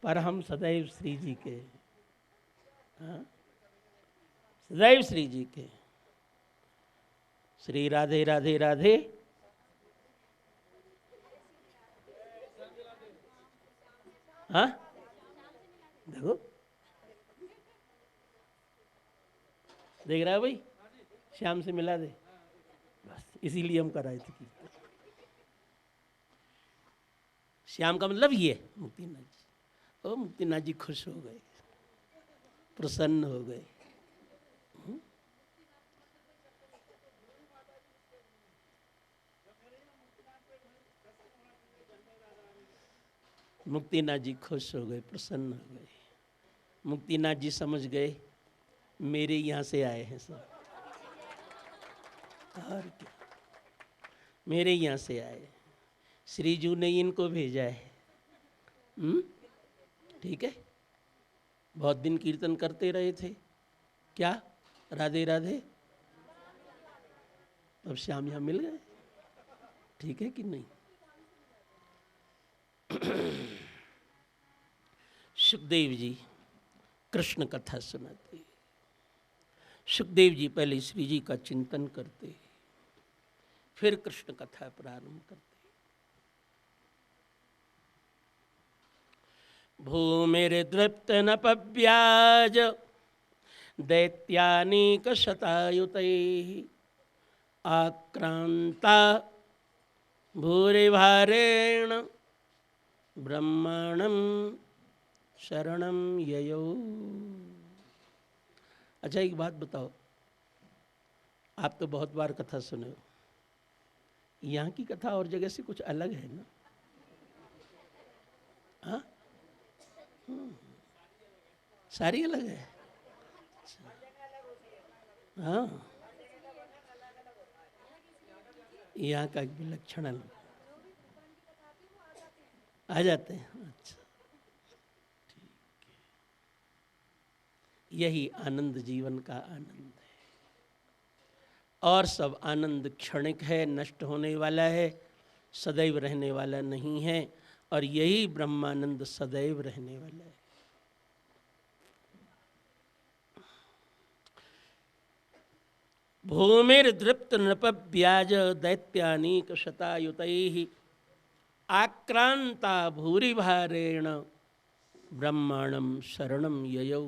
पर हम सदैव श्री जी के, हाँ, सदैव श्री जी के। श्री राधे राधे राधे। हाँ देखो, देख रहा है भाई, श्याम से मिला दे, बस इसीलिए हम कराए थे कीर्तन। श्याम का मतलब ये मुक्तिनाथ जी। ओ मुक्तिनाथ जी खुश हो गए, प्रसन्न हो गए। मुक्तिनाथ जी खुश हो गए, प्रसन्न हो गए। मुक्तिनाथ जी समझ गए मेरे यहाँ से आए हैं सब, और क्या, मेरे यहाँ से आए, श्रीजू ने इनको भेजा है। ठीक है, बहुत दिन कीर्तन करते रहे थे, क्या राधे राधे, अब श्याम यहाँ मिल गए। ठीक है कि नहीं। सुखदेव जी कृष्ण कथा सुनाते, सुखदेव जी पहले श्री जी का चिंतन करते, फिर कृष्ण कथा प्रारंभ करते। भूमिर्दृप्त न पव्याज दैत्यानीक शतायुतैः आक्रांता भूरिभारेण ब्रह्माणं शरणं ययौ। अच्छा एक बात बताओ, आप तो बहुत बार कथा सुने हो, यहाँ की कथा और जगह से कुछ अलग है ना? हाँ, सारी अलग है। हाँ, यहाँ का एक विलक्षण अलग आ जाते हैं। अच्छा, यही आनंद जीवन का आनंद है, और सब आनंद क्षणिक है, नष्ट होने वाला है, सदैव रहने वाला नहीं है। और यही ब्रह्मानंद सदैव रहने वाला है। भूमिर्दृप्त नृपव्याज दैत्यानीक शतायुतैः आक्रांता भूरिभारेण ब्रह्माणं शरणं ययौ।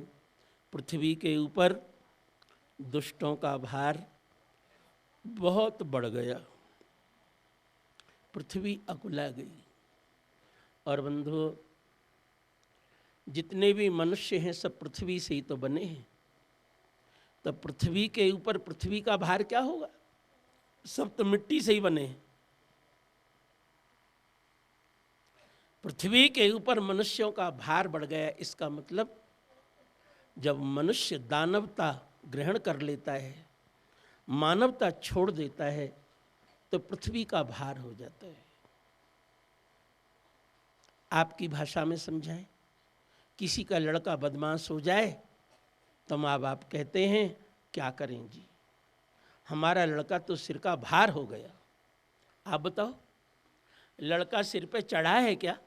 पृथ्वी के ऊपर दुष्टों का भार बहुत बढ़ गया, पृथ्वी अकुला गई। और बंधुओं, जितने भी मनुष्य हैं सब पृथ्वी से ही तो बने हैं, तब पृथ्वी के ऊपर पृथ्वी का भार क्या होगा? सब तो मिट्टी से ही बने हैं। पृथ्वी के ऊपर मनुष्यों का भार बढ़ गया, इसका मतलब जब मनुष्य दानवता ग्रहण कर लेता है, मानवता छोड़ देता है, तो पृथ्वी का भार हो जाता है। आपकी भाषा में समझाएं, किसी का लड़का बदमाश हो जाए तो माँ बाप कहते हैं क्या करें जी, हमारा लड़का तो सिर का भार हो गया। आप बताओ, लड़का सिर पे चढ़ा है क्या?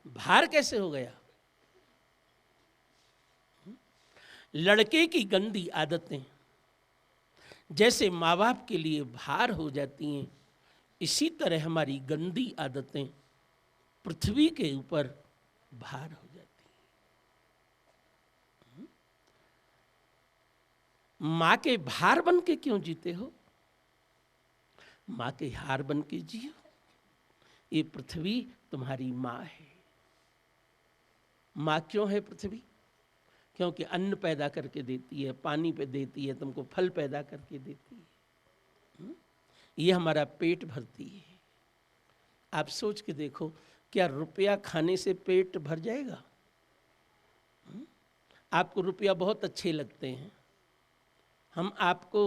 भार कैसे हो गया? लड़के की गंदी आदतें जैसे माँ बाप के लिए भार हो जाती हैं, इसी तरह हमारी गंदी आदतें पृथ्वी के ऊपर भार हो जाती हैं। माँ के भार बन के क्यों जीते हो? माँ के हार बन के जियो। ये पृथ्वी तुम्हारी माँ है। माँ क्यों है पृथ्वी? क्योंकि अन्न पैदा करके देती है, पानी पे देती है, तुमको फल पैदा करके देती है, ये हमारा पेट भरती है। आप सोच के देखो, क्या रुपया खाने से पेट भर जाएगा? आपको रुपया बहुत अच्छे लगते हैं, हम आपको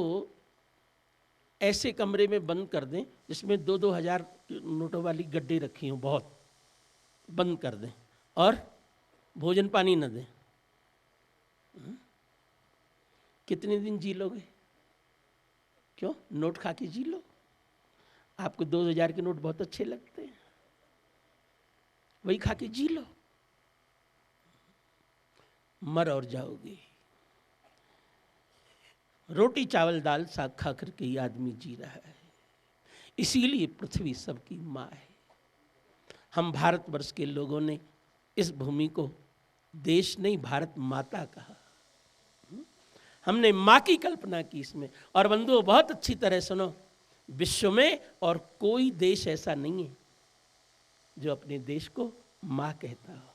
ऐसे कमरे में बंद कर दें जिसमें 2-2 हज़ार नोटों वाली गड्ढे रखी हों, बहुत बंद कर दें, और भोजन पानी न दें, कितने दिन जी लोगे? क्यों? नोट खा के जी लो। आपको 2,000 के नोट बहुत अच्छे लगते हैं, वही खा के जी लो, मर और जाओगे। रोटी चावल दाल साग खा करके ही आदमी जी रहा है। इसीलिए पृथ्वी सबकी माँ है। हम भारतवर्ष के लोगों ने इस भूमि को देश नहीं भारत माता कहा। हमने माँ की कल्पना की इसमें। और बंधुओं बहुत अच्छी तरह सुनो, विश्व में और कोई देश ऐसा नहीं है जो अपने देश को माँ कहता हो,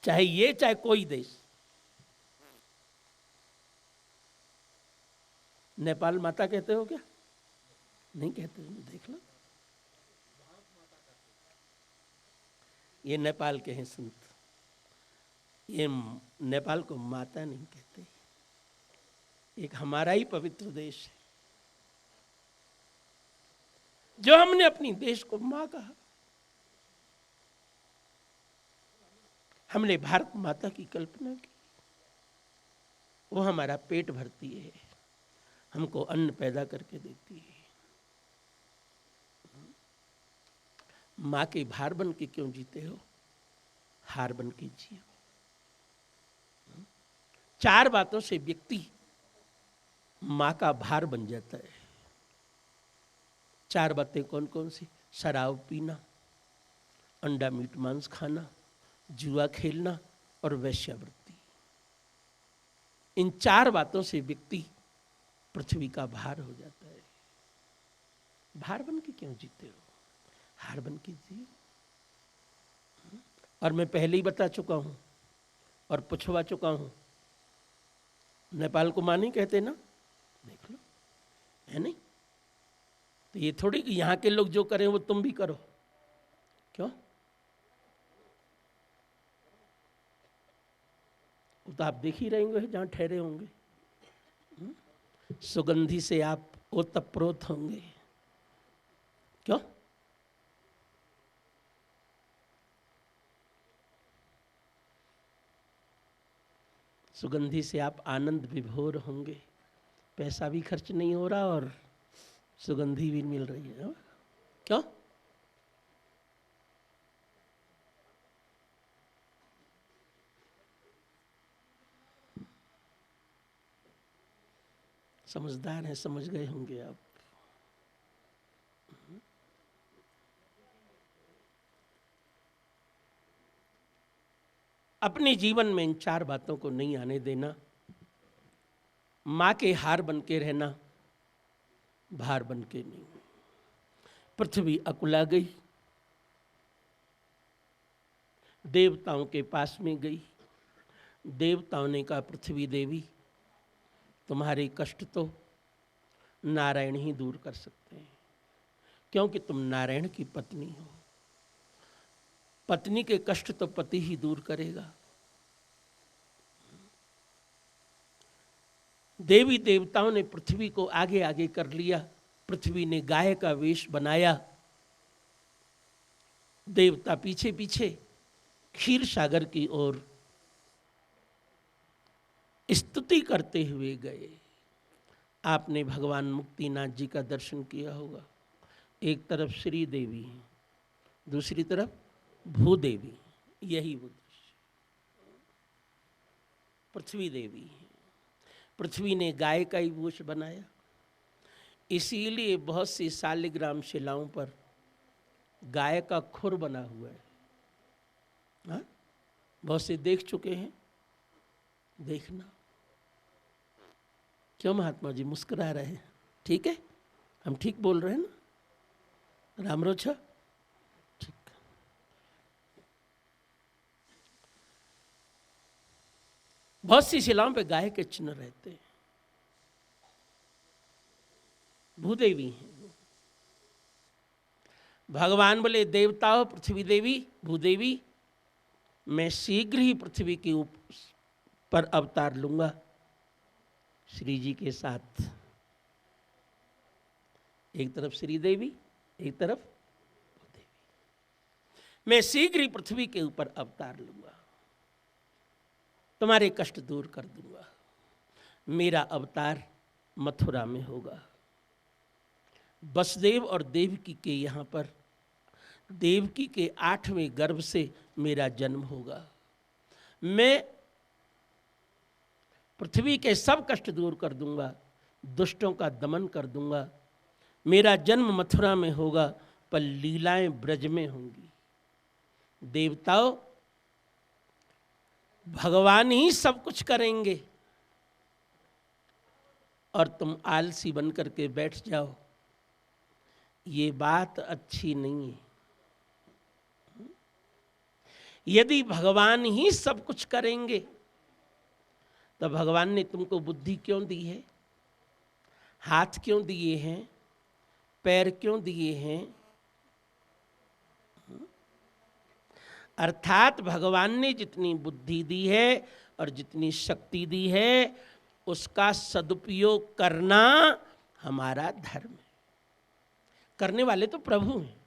चाहे ये चाहे कोई देश। नेपाल माता कहते हो क्या? नहीं कहते हो, देख लो। ये नेपाल के हैं संत, ये नेपाल को माता नहीं कहते। एक हमारा ही पवित्र देश है जो हमने अपनी देश को मां कहा। हमने भारत माता की कल्पना की, वो हमारा पेट भरती है, हमको अन्न पैदा करके देती है। मां के भार बन के क्यों जीते हो? हार बन के जियो। 4 बातों से व्यक्ति मां का भार बन जाता है। 4 बातें कौन कौन सी? शराब पीना, अंडा मीट मांस खाना, जुआ खेलना और वेश्यावृत्ति। इन 4 बातों से व्यक्ति पृथ्वी का भार हो जाता है। भार बन के क्यों जीते हो? हार बन के जियो। और मैं पहले ही बता चुका हूं और पूछवा चुका हूं, नेपाल को मां नहीं कहते ना, देख लो, है नहीं? तो ये थोड़ी कि यहां के लोग जो करें वो तुम भी करो। क्यों? वो तो आप देख ही रहे होंगे जहां ठहरे होंगे। सुगंधी से आप ओतप्रोत होंगे। क्यों? सुगंधी से आप आनंद विभोर होंगे। पैसा भी खर्च नहीं हो रहा और सुगंधी भी मिल रही है। क्यों? समझदार हैं, समझ गए होंगे आप। अपने जीवन में इन 4 बातों को नहीं आने देना। मां के हार बन के रहना, भार बन के नहीं। पृथ्वी अकुला गई, देवताओं के पास में गई। देवताओं ने कहा, पृथ्वी देवी तुम्हारे कष्ट तो नारायण ही दूर कर सकते हैं, क्योंकि तुम नारायण की पत्नी हो। पत्नी के कष्ट तो पति ही दूर करेगा। देवी देवताओं ने पृथ्वी को आगे आगे कर लिया। पृथ्वी ने गाय का वेश बनाया, देवता पीछे पीछे क्षीर सागर की ओर स्तुति करते हुए गए। आपने भगवान मुक्तिनाथ जी का दर्शन किया होगा। एक तरफ श्री देवी, दूसरी तरफ भूदेवी, यही वो दृश्य। पृथ्वी देवी, पृथ्वी ने गाय का ही वेश बनाया। इसीलिए बहुत सी शालिग्राम शिलाओं पर गाय का खुर बना हुआ है। हाँ? बहुत से देख चुके हैं, देखना। क्यों महात्मा जी मुस्कुरा रहे हैं? ठीक है, हम ठीक बोल रहे हैं ना? रामरोचा ठीक। बहुत सी शिलाओं पे गाय के चिन्ह रहते हैं। भूदेवी हैं। भगवान बोले, देवताओं पृथ्वी देवी भूदेवी, मैं शीघ्र ही पृथ्वी के ऊपर अवतार लूंगा श्री जी के साथ। एक तरफ श्री देवी, एक तरफ भूदेवी। मैं शीघ्र ही पृथ्वी के ऊपर अवतार लूंगा, तुम्हारे कष्ट दूर कर दूंगा। मेरा अवतार मथुरा में होगा। वसुदेव और देवकी के यहाँ पर देवकी के 8वें गर्भ से मेरा जन्म होगा। मैं पृथ्वी के सब कष्ट दूर कर दूंगा, दुष्टों का दमन कर दूंगा। मेरा जन्म मथुरा में होगा, पर लीलाएं ब्रज में होंगी। देवताओं, भगवान ही सब कुछ करेंगे और तुम आलसी बन करके बैठ जाओ, ये बात अच्छी नहीं है। यदि भगवान ही सब कुछ करेंगे तो भगवान ने तुमको बुद्धि क्यों दी है, हाथ क्यों दिए हैं, पैर क्यों दिए हैं? अर्थात भगवान ने जितनी बुद्धि दी है और जितनी शक्ति दी है, उसका सदुपयोग करना हमारा धर्म है। करने वाले तो प्रभु हैं,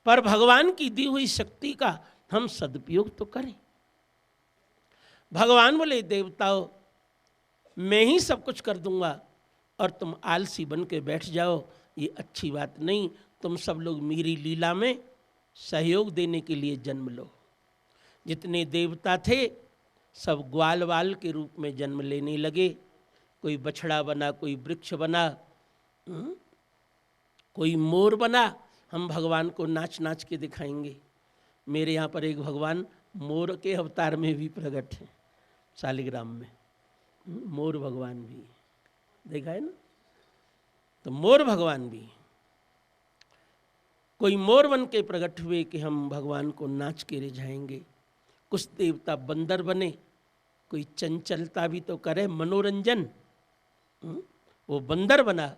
पर भगवान की दी हुई शक्ति का हम सदुपयोग तो करें। भगवान बोले, देवताओं, मैं ही सब कुछ कर दूंगा और तुम आलसी बन के बैठ जाओ, ये अच्छी बात नहीं। तुम सब लोग मेरी लीला में सहयोग देने के लिए जन्म लो। जितने देवता थे सब ग्वाल वाल के रूप में जन्म लेने लगे। कोई बछड़ा बना, कोई वृक्ष बना, कोई मोर बना। हम भगवान को नाच नाच के दिखाएंगे। मेरे यहाँ पर एक भगवान मोर के अवतार में भी प्रकट है, शालिग्राम में मोर भगवान भी देखा है ना। तो मोर भगवान भी, कोई मोर बन के प्रकट हुए कि हम भगवान को नाच के रिझाएंगे। कुछ देवता बंदर बने, कोई चंचलता भी तो करे, मनोरंजन। वो बंदर बना,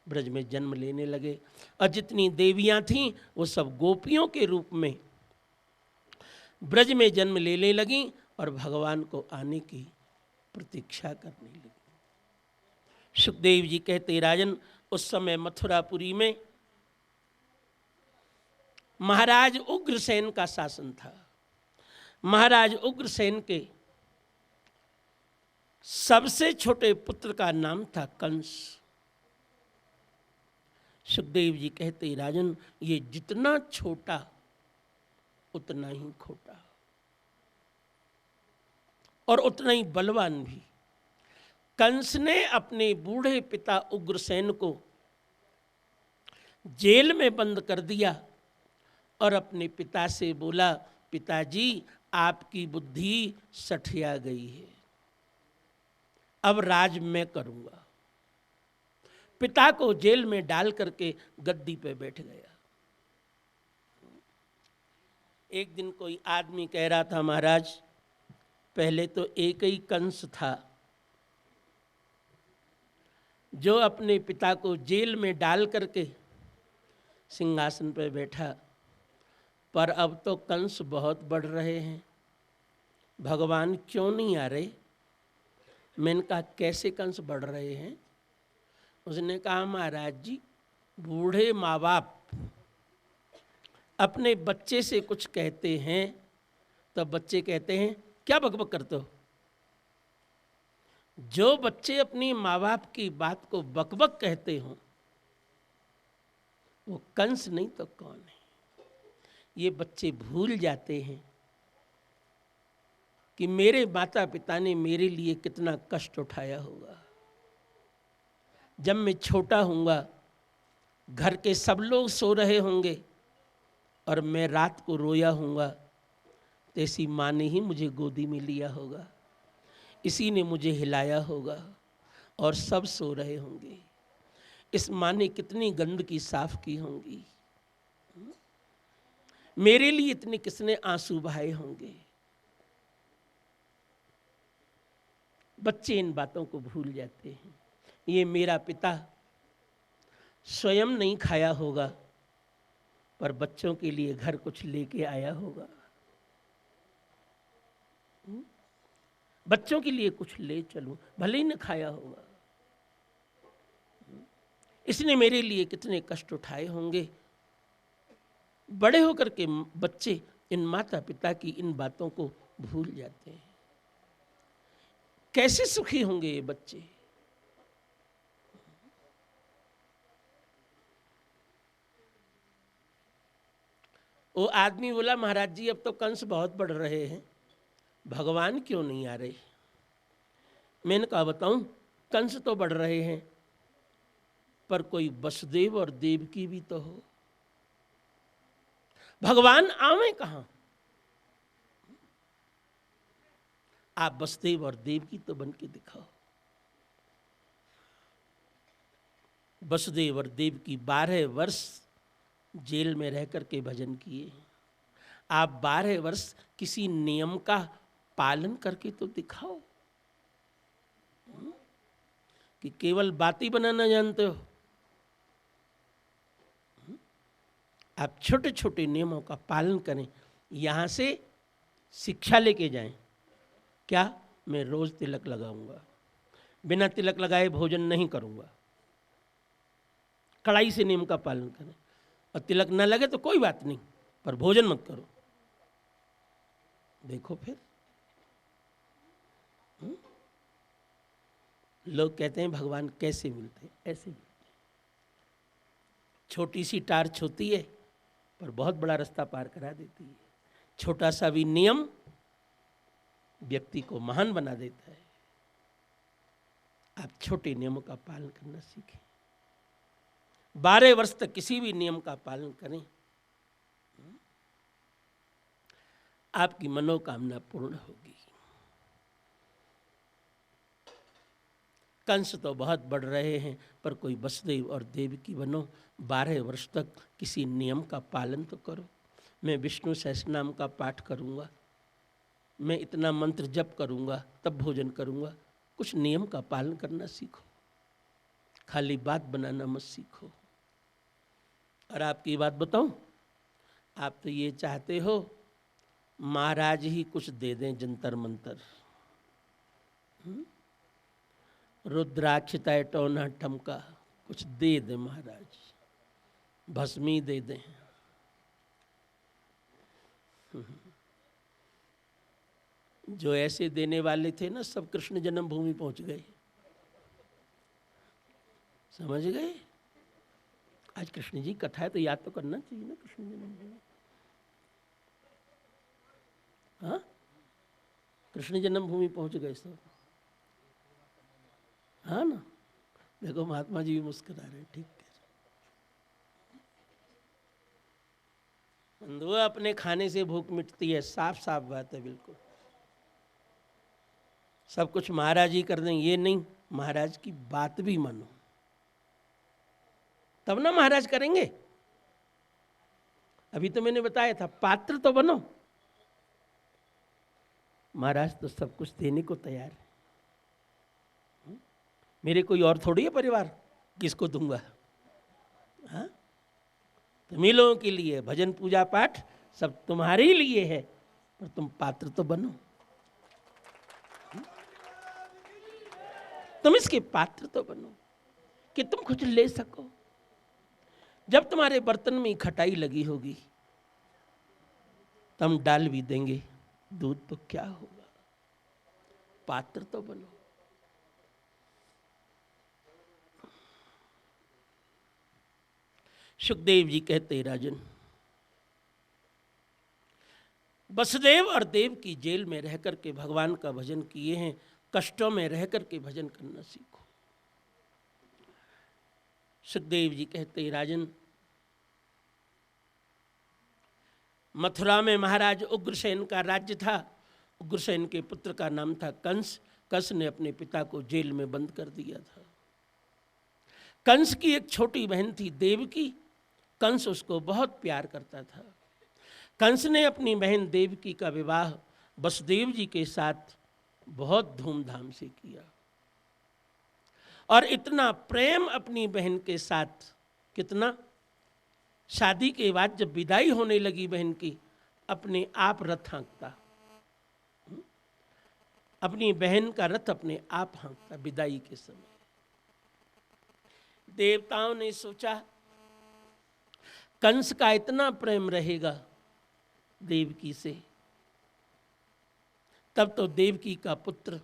ब्रज में जन्म लेने लगे। और जितनी देवियां थीं वो सब गोपियों के रूप में ब्रज में जन्म लेने लगी और भगवान को आने की प्रतीक्षा करने लगी। सुखदेव जी कहते, राजन, उस समय मथुरापुरी में महाराज उग्रसेन का शासन था। महाराज उग्रसेन के सबसे छोटे पुत्र का नाम था कंस। सुखदेव जी कहते, राजन, ये जितना छोटा उतना ही खोटा और उतना ही बलवान भी। कंस ने अपने बूढ़े पिता उग्रसेन को जेल में बंद कर दिया और अपने पिता से बोला, पिताजी, आपकी बुद्धि सठिया गई है, अब राज मैं करूंगा। पिता को जेल में डाल करके गद्दी पे बैठ गया। एक दिन कोई आदमी कह रहा था, महाराज, पहले तो एक ही कंस था जो अपने पिता को जेल में डाल करके सिंहासन पर बैठा, पर अब तो कंस बहुत बढ़ रहे हैं, भगवान क्यों नहीं आ रहे? मैंने कहा, कैसे कंस बढ़ रहे हैं? उसने कहा, महाराज जी, बूढ़े माँ बाप अपने बच्चे से कुछ कहते हैं तो बच्चे कहते हैं, क्या बकबक करते हो? जो बच्चे अपनी माँ बाप की बात को बकबक कहते हों वो कंस नहीं तो कौन है? ये बच्चे भूल जाते हैं कि मेरे माता पिता ने मेरे लिए कितना कष्ट उठाया होगा। जब मैं छोटा होऊंगा, घर के सब लोग सो रहे होंगे और मैं रात को रोया होऊंगा, तो ऐसी माँ ने ही मुझे गोदी में लिया होगा, इसी ने मुझे हिलाया होगा और सब सो रहे होंगे। इस माँ ने कितनी गंदगी साफ की होंगी, मेरे लिए इतने किसने आंसू बहाए होंगे। बच्चे इन बातों को भूल जाते हैं। ये मेरा पिता स्वयं नहीं खाया होगा, पर बच्चों के लिए घर कुछ लेके आया होगा, बच्चों के लिए कुछ ले चलूं, भले ही न खाया होगा। इसने मेरे लिए कितने कष्ट उठाए होंगे। बड़े होकर के बच्चे इन माता पिता की इन बातों को भूल जाते हैं। कैसे सुखी होंगे ये बच्चे? वो आदमी बोला महाराज जी अब तो कंस बहुत बढ़ रहे हैं, भगवान क्यों नहीं आ रहे। मैंने कहा बताऊं, कंस तो बढ़ रहे हैं पर कोई वसुदेव और देवकी भी तो हो, भगवान आवे कहां। आप वसुदेव और देवकी तो बन के दिखाओ। वसुदेव और देवकी 12 वर्ष जेल में रह करके भजन किए। आप 12 वर्ष किसी नियम का पालन करके तो दिखाओ कि केवल बातें बनाना जानते हो। आप छोटे छोटे नियमों का पालन करें, यहाँ से शिक्षा लेके जाएं। क्या, मैं रोज तिलक लगाऊंगा, बिना तिलक लगाए भोजन नहीं करूंगा, कड़ाई से नियम का पालन करें। और तिलक न लगे तो कोई बात नहीं, पर भोजन मत करो। देखो फिर लोग कहते हैं भगवान कैसे मिलते हैं, ऐसे मिलते हैं। छोटी सी टार्च होती है पर बहुत बड़ा रास्ता पार करा देती है। छोटा सा भी नियम व्यक्ति को महान बना देता है। आप छोटे नियमों का पालन करना सीखें। 12 वर्ष तक किसी भी नियम का पालन करें, आपकी मनोकामना पूर्ण होगी। कंस तो बहुत बढ़ रहे हैं पर कोई वसुदेव और देवकी बनो। 12 वर्ष तक किसी नियम का पालन तो करो। मैं विष्णु सहस्रनाम का पाठ करूँगा, मैं इतना मंत्र जप करूँगा, तब भोजन करूँगा। कुछ नियम का पालन करना सीखो, खाली बात बनाना मत सीखो। और आपकी बात बताऊं, आप तो ये चाहते हो महाराज ही कुछ दे दें, जंतर मंतर, रुद्राक्ष टोना ठमका कुछ दे दें महाराज, भस्मी दे दें। जो ऐसे देने वाले थे ना, सब कृष्ण जन्मभूमि पहुंच गए। समझ गए? आज कृष्ण जी कथा है तो याद तो करना चाहिए ना कृष्ण जन्मभूमि। हाँ, कृष्ण जन्मभूमि पहुंच गए सब। हाँ ना, देखो महात्मा जी भी मुस्कुरा रहे। ठीक है बंधु, अपने खाने से भूख मिटती है, साफ साफ बात है बिल्कुल। सब कुछ महाराज ही कर दें ये नहीं, महाराज की बात भी मानो तब ना महाराज करेंगे। अभी तो मैंने बताया था, पात्र तो बनो। महाराज तो सब कुछ देने को तैयार है। मेरे कोई और थोड़ी है परिवार, किसको दूंगा। हाँ, तुम्ही लोगों के लिए भजन पूजा पाठ सब तुम्हारे ही लिए है, पर तुम पात्र तो बनो। तुम इसके पात्र तो बनो कि तुम कुछ ले सको। जब तुम्हारे बर्तन में खटाई लगी होगी तो हम डाल भी देंगे, दूध तो क्या होगा। पात्र तो बनो। सुखदेव जी कहते राजन, वसुदेव और देव की जेल में रह करके भगवान का भजन किए हैं, कष्टों में रह करके भजन करना सीखो। सुखदेव जी कहते राजन, मथुरा में महाराज उग्रसेन का राज्य था। उग्रसेन के पुत्र का नाम था कंस। कंस ने अपने पिता को जेल में बंद कर दिया था। कंस की एक छोटी बहन थी देवकी। कंस उसको बहुत प्यार करता था। कंस ने अपनी बहन देवकी का विवाह वसुदेव जी के साथ बहुत धूमधाम से किया। और इतना प्रेम अपनी बहन के साथ, कितना, शादी के बाद जब विदाई होने लगी बहन की, अपने आप रथ हाँकता, अपनी बहन का रथ अपने आप हाँकता विदाई के समय। देवताओं ने सोचा कंस का इतना प्रेम रहेगा देवकी से, तब तो देवकी का पुत्र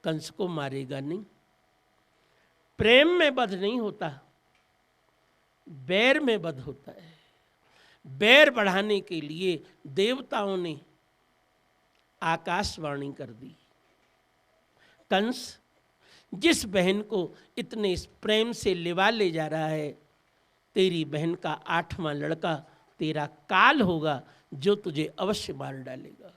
कंस को मारेगा नहीं। प्रेम में वध नहीं होता, बैर में वध होता है। बैर बढ़ाने के लिए देवताओं ने आकाशवाणी कर दी। कंस जिस बहन को इतने प्रेम से लिवा ले जा रहा है, तेरी बहन का 8वां लड़का तेरा काल होगा जो तुझे अवश्य मार डालेगा।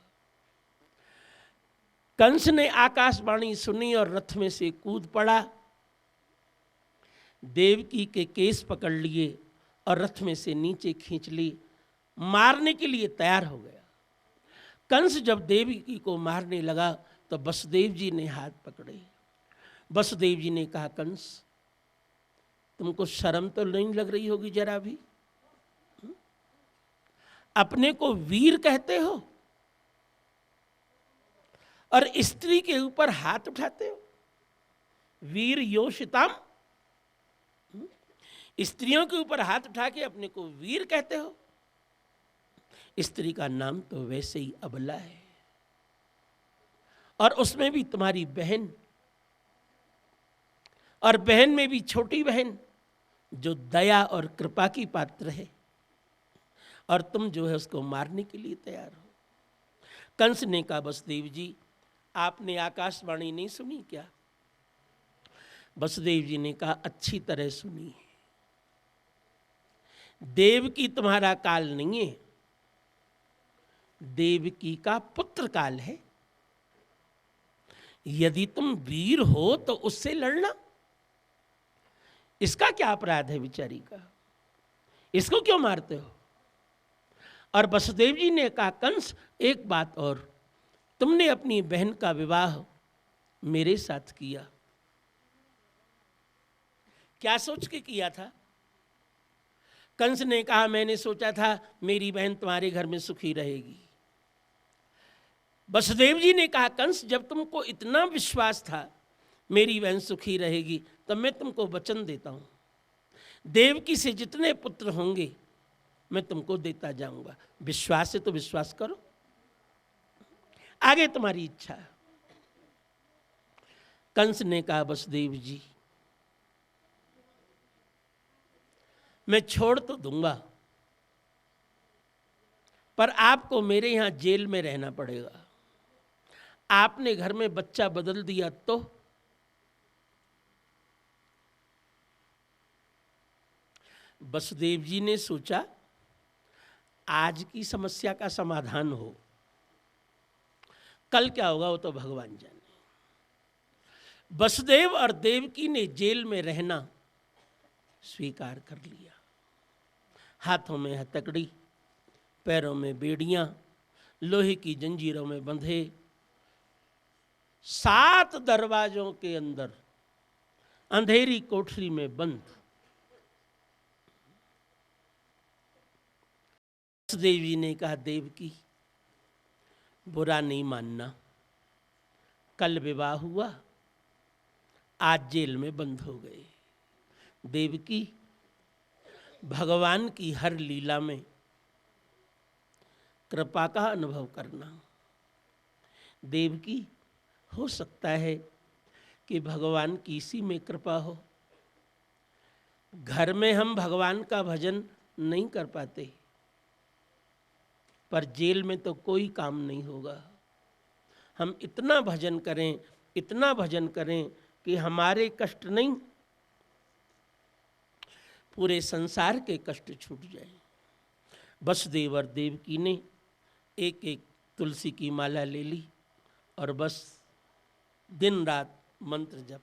कंस ने आकाशवाणी सुनी और रथ में से कूद पड़ा, देवकी के केस पकड़ लिए और रथ में से नीचे खींच ली, मारने के लिए तैयार हो गया। कंस जब देवकी को मारने लगा तो वसुदेव जी ने हाथ पकड़े। वसुदेव जी ने कहा, कंस तुमको शर्म तो नहीं लग रही होगी जरा भी? अपने को वीर कहते हो और स्त्री के ऊपर हाथ उठाते हो। वीर योषिताम, स्त्रियों के ऊपर हाथ उठा के अपने को वीर कहते हो। स्त्री का नाम तो वैसे ही अबला है, और उसमें भी तुम्हारी बहन, और बहन में भी छोटी बहन जो दया और कृपा की पात्र है, और तुम जो है उसको मारने के लिए तैयार हो। कंस ने कहा, वसुदेव जी आपने आकाशवाणी नहीं सुनी क्या? वसुदेव जी ने कहा, अच्छी तरह सुनी है। देवकी तुम्हारा काल नहीं है, देवकी का पुत्र काल है। यदि तुम वीर हो तो उससे लड़ना, इसका क्या अपराध है बेचारी का? इसको क्यों मारते हो? और वसुदेव जी ने कहा, कंस एक बात और, तुमने अपनी बहन का विवाह मेरे साथ किया, क्या सोच के किया था? कंस ने कहा, मैंने सोचा था मेरी बहन तुम्हारे घर में सुखी रहेगी। वसुदेव जी ने कहा, कंस जब तुमको इतना विश्वास था मेरी बहन सुखी रहेगी, तब मैं तुमको वचन देता हूं, देवकी से जितने पुत्र होंगे मैं तुमको देता जाऊंगा। विश्वास है तो विश्वास करो, आगे तुम्हारी इच्छा। कंस ने कहा, वसुदेव जी मैं छोड़ तो दूंगा, पर आपको मेरे यहां जेल में रहना पड़ेगा। आपने घर में बच्चा बदल दिया तो? वसुदेव जी ने सोचा आज की समस्या का समाधान हो, कल क्या होगा वो तो भगवान जाने। वसुदेव और देवकी ने जेल में रहना स्वीकार कर लिया। हाथों में हथकड़ी, पैरों में बेड़ियां, लोहे की जंजीरों में बंधे, 7 दरवाजों के अंदर अंधेरी कोठरी में बंद। वसुदेव जी ने कहा, देवकी बुरा नहीं मानना, कल विवाह हुआ, आज जेल में बंद हो गए। देवकी भगवान की हर लीला में कृपा का अनुभव करना। देवकी हो सकता है कि भगवान की इसी में कृपा हो। घर में हम भगवान का भजन नहीं कर पाते, पर जेल में तो कोई काम नहीं होगा। हम इतना भजन करें, इतना भजन करें कि हमारे कष्ट नहीं, पूरे संसार के कष्ट छूट जाए। वसुदेव और देवकी ने एक एक तुलसी की माला ले ली और बस दिन रात मंत्र जप,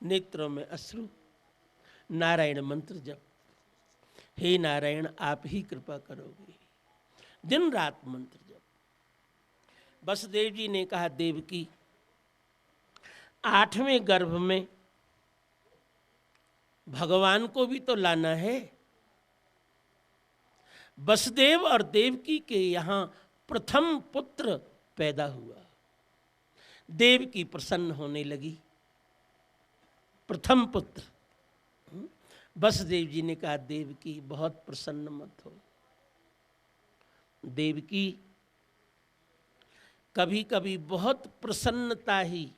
नेत्रों में अश्रु, नारायण मंत्र जप, हे नारायण आप ही कृपा करोगे, दिन रात मंत्र जप। वसुदेव जी ने कहा, देवकी 8वें गर्भ में भगवान को भी तो लाना है। वसुदेव और देवकी के यहाँ प्रथम पुत्र पैदा हुआ। देवकी प्रसन्न होने लगी, प्रथम पुत्र। वसुदेव जी ने कहा, देवकी बहुत प्रसन्न मत हो। देवकी कभी कभी बहुत प्रसन्नता ही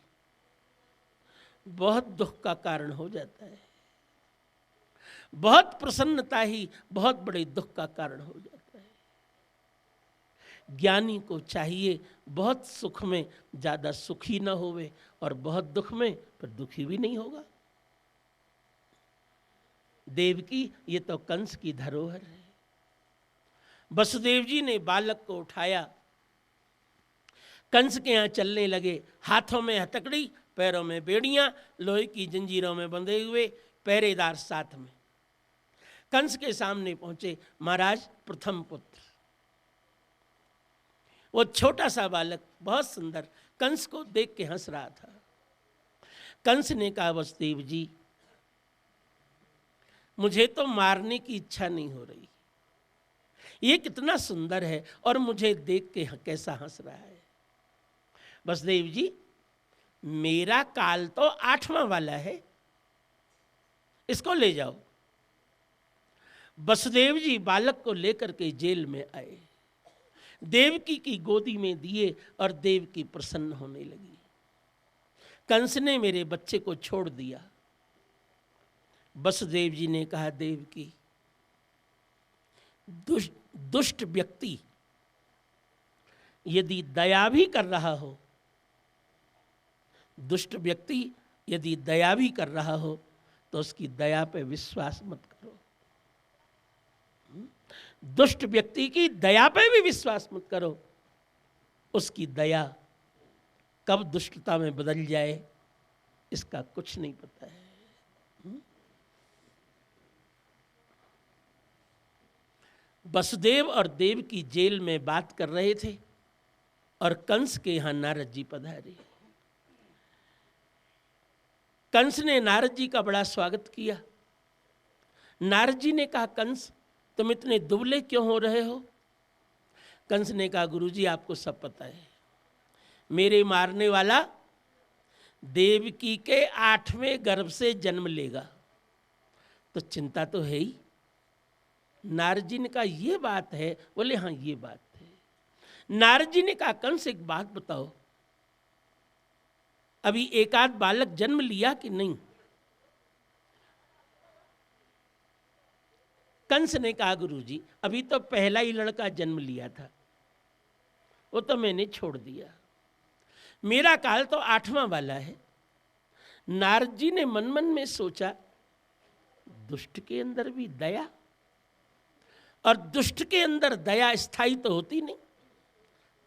बहुत दुख का कारण हो जाता है। बहुत प्रसन्नता ही बहुत बड़े दुख का कारण हो जाता है। ज्ञानी को चाहिए बहुत सुख में ज़्यादा सुखी न होवे और बहुत दुख में पर दुखी भी नहीं होगा। देवकी, ये तो कंस की धरोहर है। वसुदेव जी ने बालक को उठाया, कंस के यहाँ चलने लगे, हाथों में हथकड़ी, पैरों में बेड़ियां, लोहे की जंजीरों में बंधे हुए, पहरेदार साथ में। कंस के सामने पहुंचे। महाराज, प्रथम पुत्र। वो छोटा सा बालक बहुत सुंदर कंस को देख के हंस रहा था। कंस ने कहा, वसुदेव जी, मुझे तो मारने की इच्छा नहीं हो रही, ये कितना सुंदर है और मुझे देख के कैसा हंस रहा है। वसुदेव जी, मेरा काल तो 8वां वाला है, इसको ले जाओ। वसुदेव जी बालक को लेकर के जेल में आए, देवकी की गोदी में दिए और देवकी प्रसन्न होने लगी। कंस ने मेरे बच्चे को छोड़ दिया। वसुदेव जी ने कहा, देवकी, दुष्ट व्यक्ति यदि दया भी कर रहा हो, दुष्ट व्यक्ति यदि दया भी कर रहा हो तो उसकी दया पे विश्वास मत करो। दुष्ट व्यक्ति की दया पे भी विश्वास मत करो। उसकी दया कब दुष्टता में बदल जाए इसका कुछ नहीं पता है। वसुदेव और देव की जेल में बात कर रहे थे और कंस के यहां नारद जी पधारे। कंस ने नारद जी का बड़ा स्वागत किया। नारद जी ने कहा, कंस, तुम इतने दुबले क्यों हो रहे हो? कंस ने कहा, गुरुजी, आपको सब पता है, मेरे मारने वाला देवकी के 8वें गर्भ से जन्म लेगा, तो चिंता तो है ही। नारद जी ने कहा, ये बात है? बोले, हाँ, ये बात है। नारद जी ने कहा, कंस, एक बात बताओ, अभी एक आध बालक जन्म लिया कि नहीं? कंस ने कहा, गुरुजी, अभी तो पहला ही लड़का जन्म लिया था, वो तो मैंने छोड़ दिया। मेरा काल तो 8वां वाला है। नारद जी ने मन मन में सोचा, दुष्ट के अंदर भी दया, और दुष्ट के अंदर दया स्थायी तो होती नहीं,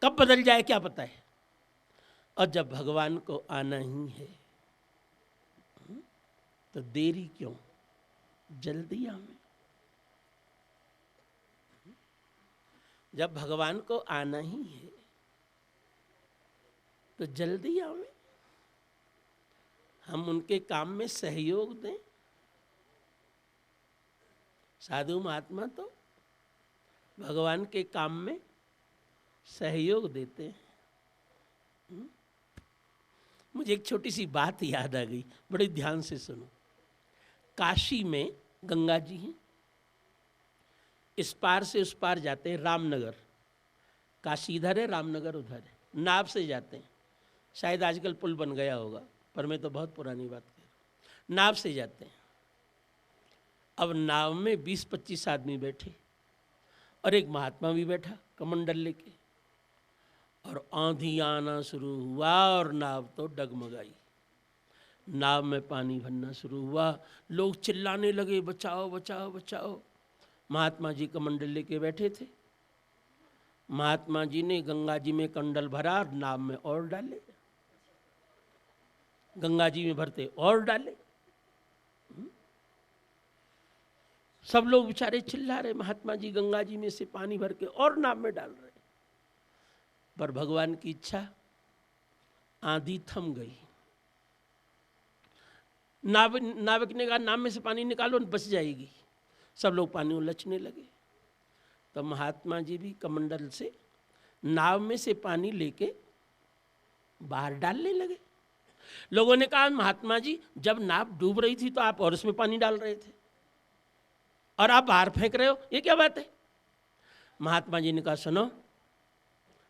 कब बदल जाए क्या पता है। और जब भगवान को आना ही है तो देरी क्यों, जल्दी आवे। जब भगवान को आना ही है तो जल्दी आवे, हम उनके काम में सहयोग दें। साधु महात्मा तो भगवान के काम में सहयोग देते हैं। मुझे एक छोटी सी बात याद आ गई, बड़े ध्यान से सुनो। काशी में गंगा जी हैं, इस पार से उस पार जाते हैं रामनगर। काशी इधर है, रामनगर उधर है, नाव से जाते हैं। शायद आजकल पुल बन गया होगा, पर मैं तो बहुत पुरानी बात कह रहा हूँ। नाव से जाते हैं। अब नाव में 20-25 आदमी बैठे और एक महात्मा भी बैठा कमंडल लेके, और आंधी आना शुरू हुआ और नाव तो डगमगाई। नाव में पानी भरना शुरू हुआ, लोग चिल्लाने लगे, बचाओ बचाओ बचाओ। महात्मा जी कमंडल लेके बैठे थे। महात्मा जी ने गंगा जी में कंडल भरा और नाव में और डाले, गंगा जी में भरते और डाले। सब लोग बेचारे चिल्ला रहे, महात्मा जी गंगा जी में से पानी भर के और नाव में डाल रहे। पर भगवान की इच्छा, आंधी थम गई। नाविक ने कहा, नाव में से पानी निकालो, बच जाएगी। सब लोग पानी उलझने लगे। तो महात्मा जी भी कमंडल से नाव में से पानी लेके बाहर डालने लगे। लोगों ने कहा, महात्मा जी, जब नाव डूब रही थी तो आप और उसमें पानी डाल रहे थे और आप बाहर फेंक रहे हो, ये क्या बात है? महात्मा जी ने कहा, सुनो,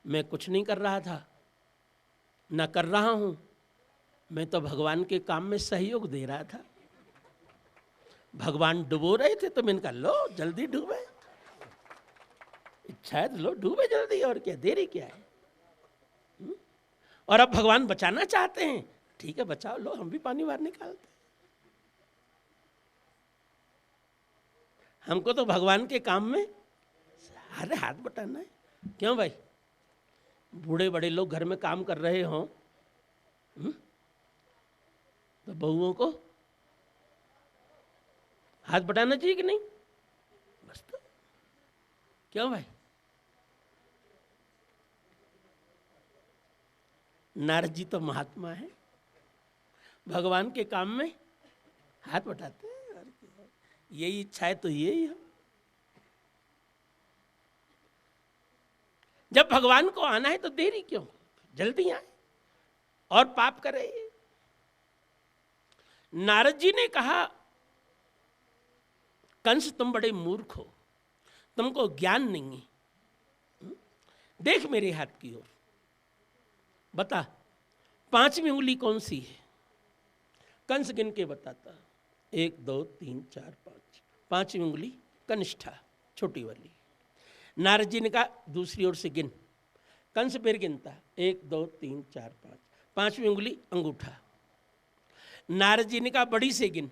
मैं कुछ नहीं कर रहा था, ना कर रहा हूं, मैं तो भगवान के काम में सहयोग दे रहा था। भगवान डुबो रहे थे तो मैंने कहा लो जल्दी डूबे, इच्छा है तो लो डूबे जल्दी, और क्या देरी क्या है। और अब भगवान बचाना चाहते हैं, ठीक है बचाओ, लो हम भी पानी बाहर निकालते। हमको तो भगवान के काम में अरे हाथ बटाना है। क्यों भाई, बूढ़े बड़े लोग घर में काम कर रहे हों तो बहुओं को हाथ बटाना चाहिए कि नहीं? बस तो क्यों भाई, नारद जी तो महात्मा है, भगवान के काम में हाथ बटाते हैं। यही इच्छा है तो यही है। जब भगवान को आना है तो देरी क्यों, जल्दी आए और पाप करे। नारद जी ने कहा कंस तुम बड़े मूर्ख हो, तुमको ज्ञान नहीं है। देख मेरे हाथ की ओर, बता 5वीं उंगली कौन सी है? कंस गिन के बताता, 1 2 3 4 5, 5वीं उंगली कनिष्ठा छोटी वाली। नारद जी ने कहा दूसरी ओर से गिन। कंस फिर गिनता, 1 2 3 4 5, 5वीं उंगली अंगूठा। नारद जी ने कहा बड़ी से गिन।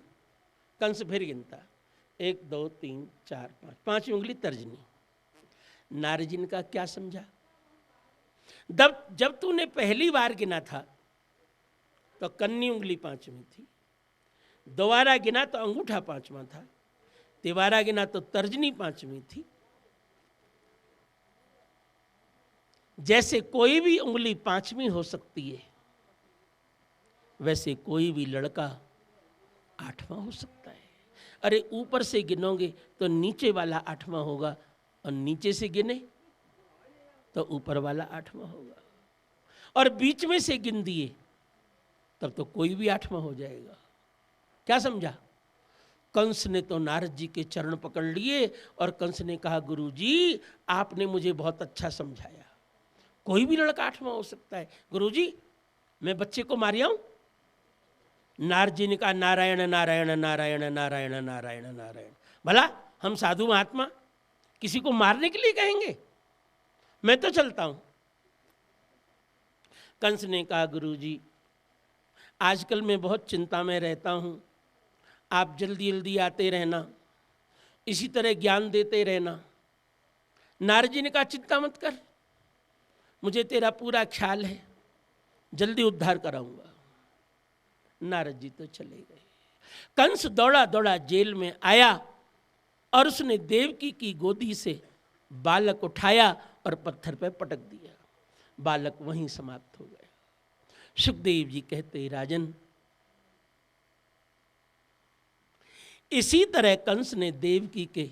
कंस फिर गिनता, 1 2 3 4 5, 5वीं उंगली तर्जनी। नारद जी ने कहा क्या समझा? जब तूने पहली बार गिना था तो कन्नी उंगली 5वीं थी, दोबारा गिना तो अंगूठा 5वां था, तिबारा गिना तो तर्जनी 5वीं थी। जैसे कोई भी उंगली 5वीं हो सकती है, वैसे कोई भी लड़का 8वां हो सकता है। अरे ऊपर से गिनोगे तो नीचे वाला 8वां होगा, और नीचे से गिने तो ऊपर वाला 8वां होगा, और बीच में से गिन दिए तब तो कोई भी 8वां हो जाएगा। क्या समझा? कंस ने तो नारद जी के चरण पकड़ लिए और कंस ने कहा गुरुजी आपने मुझे बहुत अच्छा समझाया, कोई भी लड़का 8वां हो सकता है। गुरुजी मैं बच्चे को मार आऊं? नारद जी ने कहा नारायण नारायण नारायण नारायण नारायण नारायण। भला हम साधु महात्मा किसी को मारने के लिए कहेंगे? मैं तो चलता हूं। कंस ने कहा गुरुजी आजकल मैं बहुत चिंता में रहता हूं, आप जल्दी जल्दी आते रहना, इसी तरह ज्ञान देते रहना। नारद जी ने कहा चिंता मत कर, मुझे तेरा पूरा ख्याल है, जल्दी उद्धार कराऊंगा। नारद जी तो चले गए। कंस दौड़ा दौड़ा जेल में आया और उसने देवकी की गोदी से बालक उठाया और पत्थर पर पटक दिया। बालक वहीं समाप्त हो गया। सुखदेव जी कहते राजन, इसी तरह कंस ने देवकी के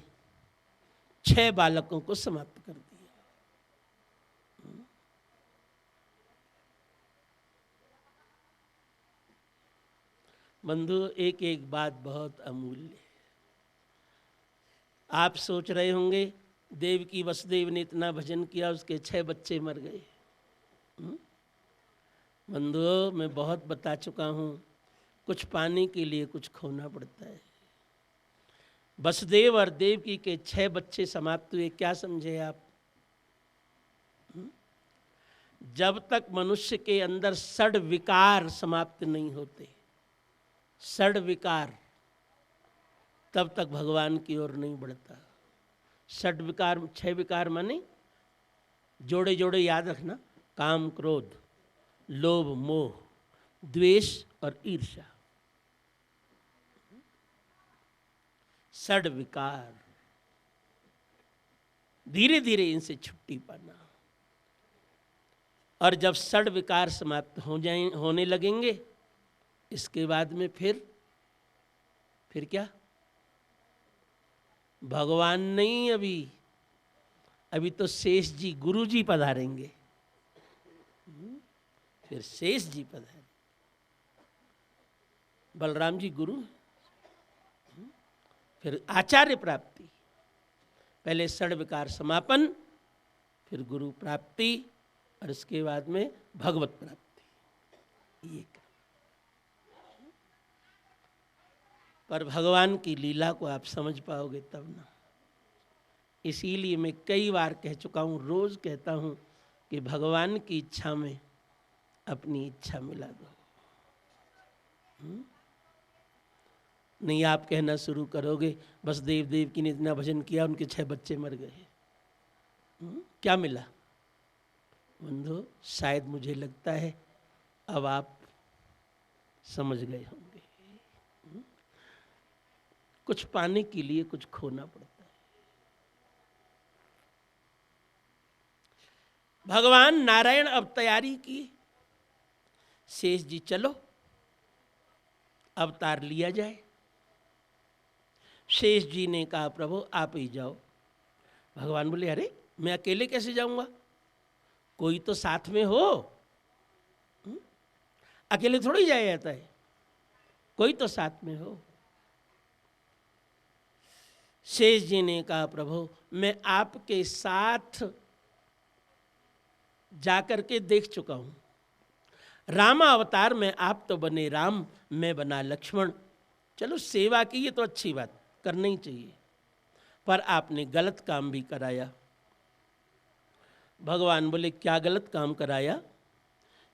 6 बालकों को समाप्त कर दिया। बंधु एक एक बात बहुत अमूल्य है। आप सोच रहे होंगे देवकी वसुदेव ने इतना भजन किया, उसके 6 बच्चे मर गए। बंधुओं मैं बहुत बता चुका हूँ, कुछ पाने के लिए कुछ खोना पड़ता है। वसुदेव और देवकी के 6 बच्चे समाप्त हुए, क्या समझे आप? जब तक मनुष्य के अंदर षड विकार समाप्त नहीं होते, षड विकार, तब तक भगवान की ओर नहीं बढ़ता। षड विकार 6 विकार माने जोड़े जोड़े याद रखना, काम क्रोध लोभ मोह द्वेष और ईर्ष्या, षड विकार। धीरे धीरे इनसे छुट्टी पाना, और जब षड विकार समाप्त होने लगेंगे, इसके बाद में फिर क्या? भगवान नहीं, अभी तो शेष जी गुरु जी पधारेंगे। फिर शेष जी पधारे, बलराम जी गुरु, फिर आचार्य प्राप्ति, पहले षड विकार समापन, फिर गुरु प्राप्ति, और इसके बाद में भगवत प्राप्ति। ये पर भगवान की लीला को आप समझ पाओगे तब ना। इसीलिए मैं कई बार कह चुका हूँ, रोज कहता हूँ कि भगवान की इच्छा में अपनी इच्छा मिला दो। नहीं आप कहना शुरू करोगे बस देव देव की ने इतना भजन किया, उनके 6 बच्चे मर गए, क्या मिला? बंधु शायद मुझे लगता है अब आप समझ गए होंगे, कुछ पाने के लिए कुछ खोना पड़ता है। भगवान नारायण अब तैयारी की, शेष जी चलो अवतार लिया जाए। शेष जी ने कहा प्रभु आप ही जाओ। भगवान बोले अरे मैं अकेले कैसे जाऊंगा, कोई तो साथ में हो। अकेले थोड़ी जाया जाता है, कोई तो साथ में हो। शेष जी ने कहा प्रभु मैं आपके साथ जाकर के देख चुका हूं, रामा अवतार में आप तो बने राम, मैं बना लक्ष्मण। चलो सेवा की ये तो अच्छी बात, करना ही चाहिए, पर आपने गलत काम भी कराया। भगवान बोले क्या गलत काम कराया?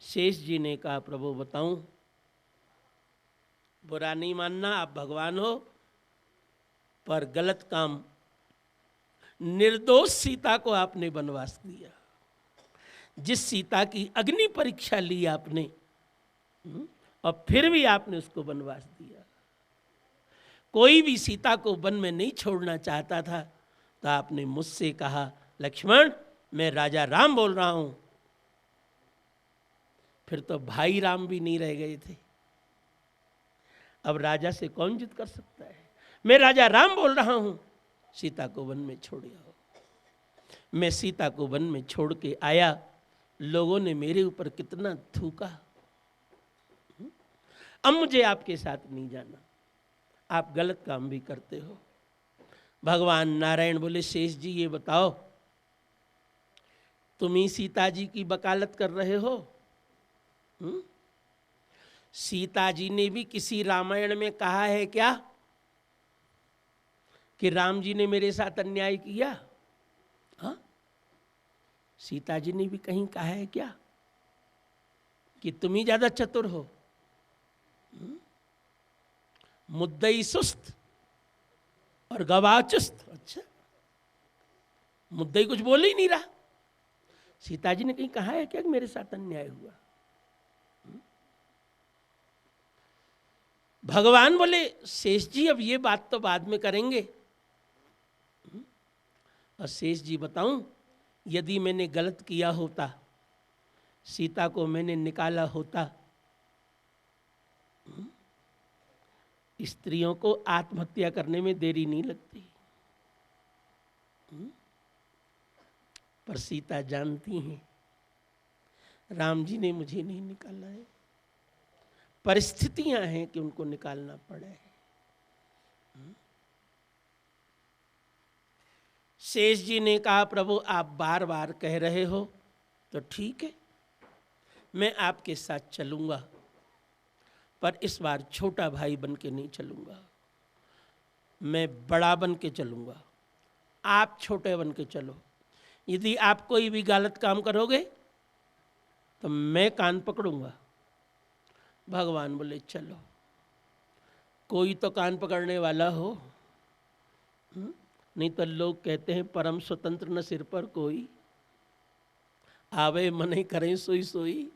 शेष जी ने कहा प्रभु बताऊं, बुरा नहीं मानना, आप भगवान हो, पर गलत काम, निर्दोष सीता को आपने वनवास दिया। जिस सीता की अग्नि परीक्षा ली आपने और फिर भी आपने उसको वनवास दिया। कोई भी सीता को वन में नहीं छोड़ना चाहता था, तो आपने मुझसे कहा लक्ष्मण मैं राजा राम बोल रहा हूं, फिर तो भाई राम भी नहीं रह गए थे। अब राजा से कौन जिद कर सकता है? मैं राजा राम बोल रहा हूं, सीता को वन में छोड़ आओ। मैं सीता को वन में छोड़ के आया, लोगों ने मेरे ऊपर कितना थूका। अब मुझे आपके साथ नहीं जाना, आप गलत काम भी करते हो। भगवान नारायण बोले शेष जी ये बताओ, तुम ही सीता जी की वकालत कर रहे हो? सीता जी ने भी किसी रामायण में कहा है क्या कि राम जी ने मेरे साथ अन्याय किया? हाँ, सीता जी ने भी कहीं कहा है क्या कि तुम ही ज्यादा चतुर हो? मुद्दई सुस्त और गवाह चुस्त। अच्छा, मुद्दई कुछ बोल ही नहीं रहा, सीता जी ने कहीं कहा है क्या कि मेरे साथ अन्याय हुआ? भगवान बोले शेष जी अब ये बात तो बाद में करेंगे। और शेष जी बताऊं, यदि मैंने गलत किया होता, सीता को मैंने निकाला होता, स्त्रियों को आत्महत्या करने में देरी नहीं लगती, पर सीता जानती हैं राम जी ने मुझे नहीं निकाला है, परिस्थितियां हैं कि उनको निकालना पड़े। शेष जी ने कहा प्रभु आप बार बार कह रहे हो तो ठीक है, मैं आपके साथ चलूंगा, पर इस बार छोटा भाई बन के नहीं चलूंगा, मैं बड़ा बन के चलूंगा, आप छोटे बन के चलो। यदि आप कोई भी गलत काम करोगे तो मैं कान पकड़ूंगा। भगवान बोले चलो, कोई तो कान पकड़ने वाला हो, नहीं तो लोग कहते हैं परम स्वतंत्र न सिर पर कोई, आवे मन ही करें सोई सोई।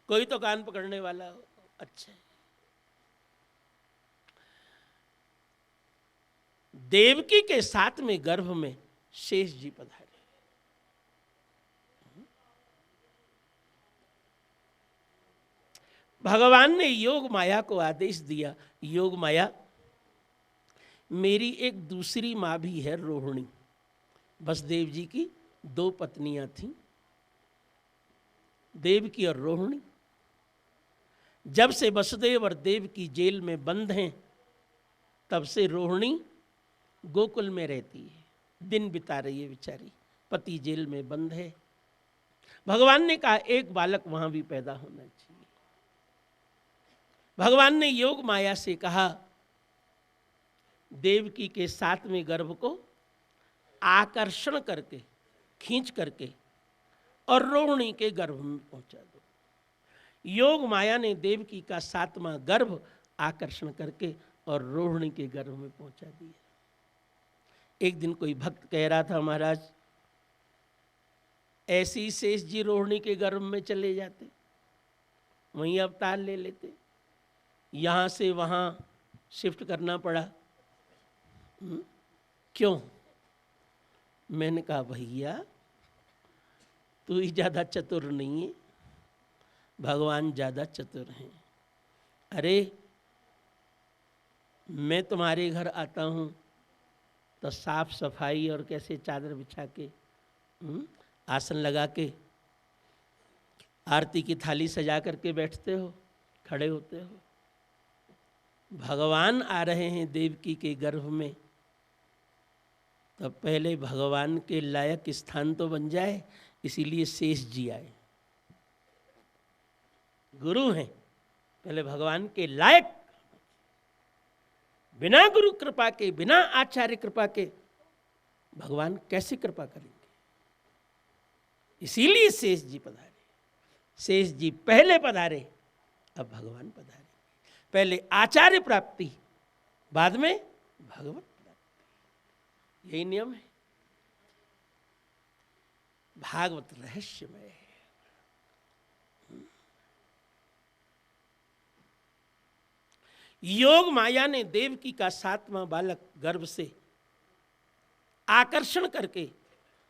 कोई तो कान पकड़ने वाला हो। अच्छा, देवकी के साथ में गर्भ में शेष जी पधारे। भगवान ने योग माया को आदेश दिया, योग माया मेरी एक दूसरी माँ भी है रोहिणी। वसुदेव जी की 2 पत्नियां थीं, देवकी और रोहिणी। जब से वसुदेव और देवकी जेल में बंद हैं, तब से रोहिणी गोकुल में रहती है, दिन बिता रही है बेचारी, पति जेल में बंद है। भगवान ने कहा एक बालक वहां भी पैदा होना चाहिए। भगवान ने योग माया से कहा देवकी के 7वें गर्भ को आकर्षण करके, खींच करके और रोहिणी के गर्भ में पहुंचा दो। योग माया ने देवकी का 7वां गर्भ आकर्षण करके और रोहिणी के गर्भ में पहुंचा दिया। एक दिन कोई भक्त कह रहा था, महाराज ऐसे ही शेष जी रोहिणी के गर्भ में चले जाते, वहीं अवतार ले लेते, यहाँ से वहाँ शिफ्ट करना पड़ा। क्यों? मैंने कहा भैया तू ही ज़्यादा चतुर नहीं है, भगवान ज़्यादा चतुर हैं। अरे मैं तुम्हारे घर आता हूँ तो साफ सफाई और कैसे चादर बिछा के, आसन लगा के, आरती की थाली सजा करके बैठते हो, खड़े होते हो। भगवान आ रहे हैं देवकी के गर्भ में, तब पहले भगवान के लायक स्थान तो बन जाए, इसीलिए शेष जी आए। गुरु हैं, पहले भगवान के लायक, बिना गुरु कृपा के, बिना आचार्य कृपा के भगवान कैसे कृपा करेंगे? इसीलिए शेष जी पधारे। शेष जी पहले पधारे, अब भगवान पधारे। पहले आचार्य प्राप्ति, बाद में भगवत प्राप्ति। यही नियम है, भागवत रहस्यमय है। योग माया ने देवकी का 7वां बालक गर्भ से आकर्षण करके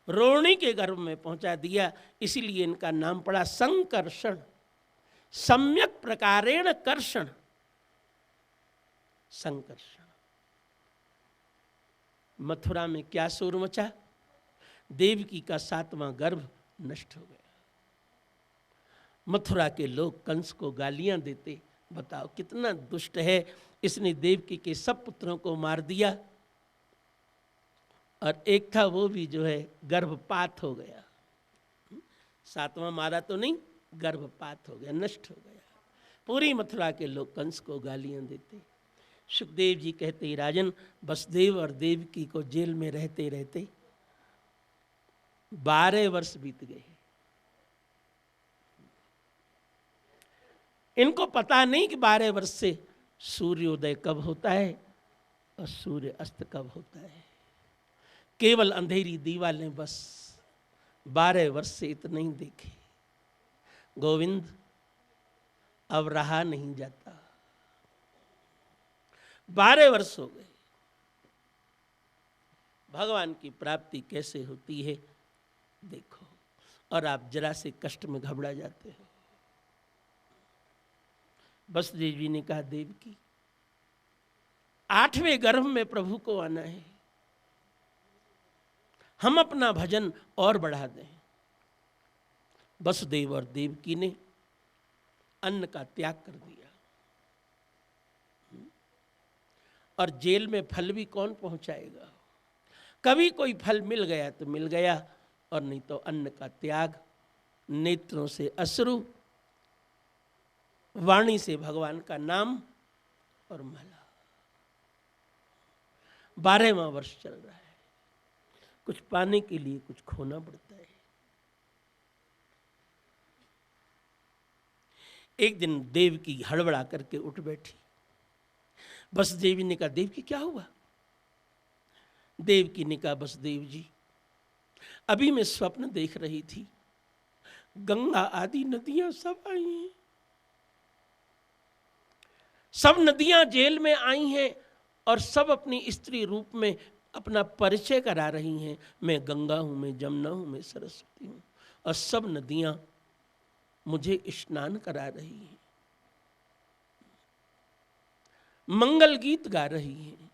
रोहिणी के गर्भ में पहुंचा दिया, इसीलिए इनका नाम पड़ा संकर्षण। सम्यक प्रकारेण कर्षण, संकर्षण। मथुरा में क्या शोर मचा? देवकी का 7वां गर्भ नष्ट हो गया। मथुरा के लोग कंस को गालियां देते, बताओ कितना दुष्ट है, इसने देवकी के सब पुत्रों को मार दिया, और एक था वो भी जो है गर्भपात हो गया। 7वां मारा तो नहीं, गर्भपात हो गया, नष्ट हो गया। पूरी मथुरा के लोग कंस को गालियां देते। सुखदेव जी कहते, राजन वसुदेव और देवकी को जेल में रहते रहते 12 वर्ष बीत गए। इनको पता नहीं कि 12 वर्ष से सूर्योदय कब होता है और सूर्य अस्त कब होता है। केवल अंधेरी दीवालें बस 12 वर्ष से इतना ही देखे। गोविंद अब रहा नहीं जाता, 12 वर्ष हो गए। भगवान की प्राप्ति कैसे होती है देखो, और आप जरा से कष्ट में घबरा जाते हो। वसुदेव जी ने कहा, देवकी 8वें गर्भ में प्रभु को आना है, हम अपना भजन और बढ़ा दें। वसुदेव और देवकी ने अन्न का त्याग कर दिया, और जेल में फल भी कौन पहुंचाएगा? कभी कोई फल मिल गया तो मिल गया, और नहीं तो अन्न का त्याग, नेत्रों से अश्रु, वाणी से भगवान का नाम और माला। 12वां वर्ष चल रहा है। कुछ पाने के लिए कुछ खोना पड़ता है। एक दिन देवकी हड़बड़ा करके उठ बैठी। वसुदेव ने कहा, देवकी क्या हुआ? देवकी ने कहा, वसुदेव जी अभी मैं स्वप्न देख रही थी, गंगा आदि नदियां सब आई हैं, सब नदियां जेल में आई हैं और सब अपनी स्त्री रूप में अपना परिचय करा रही हैं। मैं गंगा हूं, मैं जमुना हूं, मैं सरस्वती हूं, और सब नदियां मुझे स्नान करा रही हैं, मंगल गीत गा रही हैं।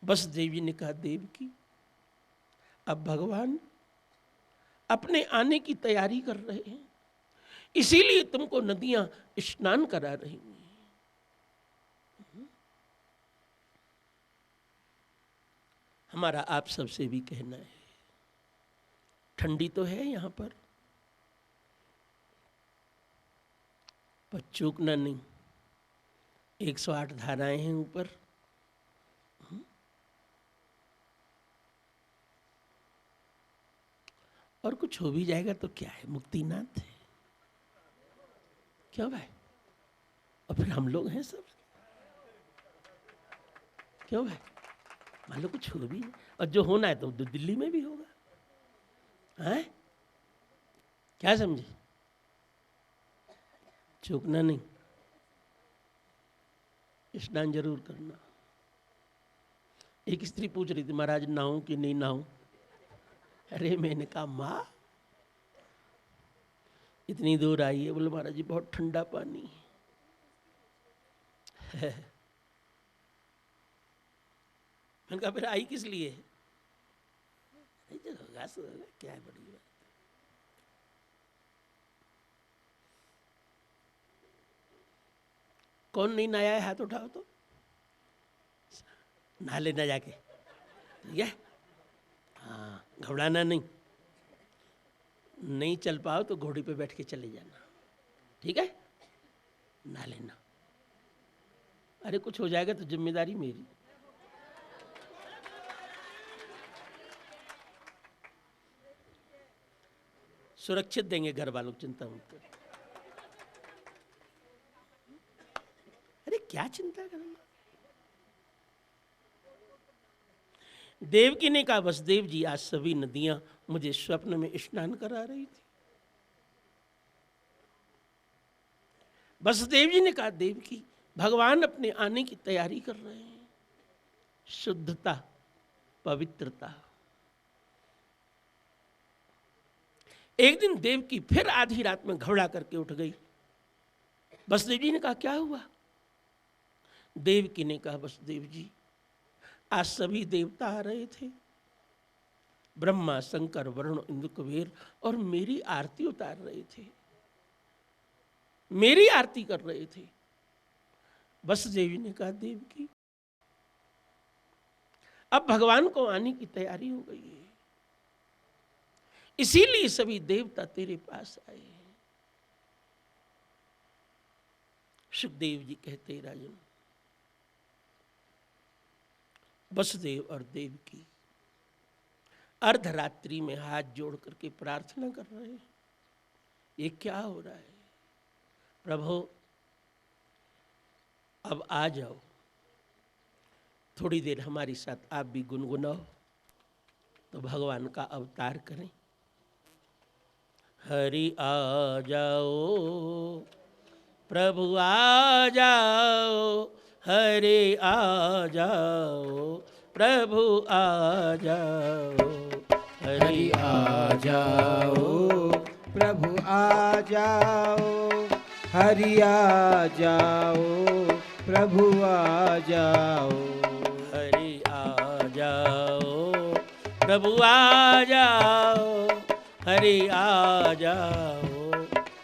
वसुदेव जी ने कहा, देवकी अब भगवान अपने आने की तैयारी कर रहे हैं, इसीलिए तुमको नदियां स्नान करा रही हैं। हमारा आप सबसे भी कहना है, ठंडी तो है यहां पर चूकना नहीं, 108 धाराएं हैं ऊपर, और कुछ हो भी जाएगा तो क्या है, मुक्तिनाथ है। क्यों भाई? और फिर हम लोग हैं सब। क्यों भाई? मान लो कुछ हो भी, और जो होना है तो दिल्ली में भी होगा। हैं? क्या समझे? चूकना नहीं, स्नान जरूर करना। एक स्त्री पूछ रही थी, महाराज नहाऊं कि नहीं नहाऊं? अरे मैंने कहा माँ इतनी दूर आई है, बोले महाराज जी बहुत ठंडा पानी है। मैंने कहा फिर आई किस लिए? होगा सो होगा, क्या है बड़ी बात। कौन नहीं नहाया है हाथ उठाओ तो, नहा लेना जाके, ठीक है? हाँ, घबराना नहीं। नहीं चल पाओ तो घोड़ी पे बैठ के चले जाना, ठीक है? नहा लेना। अरे कुछ हो जाएगा तो जिम्मेदारी मेरी। सुरक्षित देंगे घर वालों, चिंता मत करो। अरे क्या चिंता करना। देवकी ने कहा वसुदेव जी आज सभी नदियां मुझे स्वप्न में स्नान करा रही थी। वसुदेव जी ने कहा देवकी भगवान अपने आने की तैयारी कर रहे हैं। शुद्धता, पवित्रता। एक दिन देवकी फिर आधी रात में घबरा करके उठ गई। वसुदेव जी ने कहा क्या हुआ? देवकी ने कहा वसुदेव जी आज सभी देवता आ रहे थे, ब्रह्मा, शंकर, वरुण, इंद्र, कुबेर, और मेरी आरती उतार रहे थे, मेरी आरती कर रहे थे। वसुदेव जी ने कहा देवकी अब भगवान को आने की तैयारी हो गई है, इसीलिए सभी देवता तेरे पास आए हैं। सुखदेव जी कहते राजन वसुदेव और देवकी अर्धरात्रि में हाथ जोड़ करके प्रार्थना कर रहे हैं। ये क्या हो रहा है? प्रभु अब आ जाओ, थोड़ी देर हमारे साथ आप भी गुनगुनाओ तो भगवान का अवतार करें। हरि आ जाओ, प्रभु आ जाओ, हरि आ जाओ, प्रभु आ जाओ, हरि आ जाओ, प्रभु आ जाओ, हरि आ जाओ, प्रभु आ जाओ, हरि आ जाओ, प्रभु आ जाओ, हरि आ जाओ,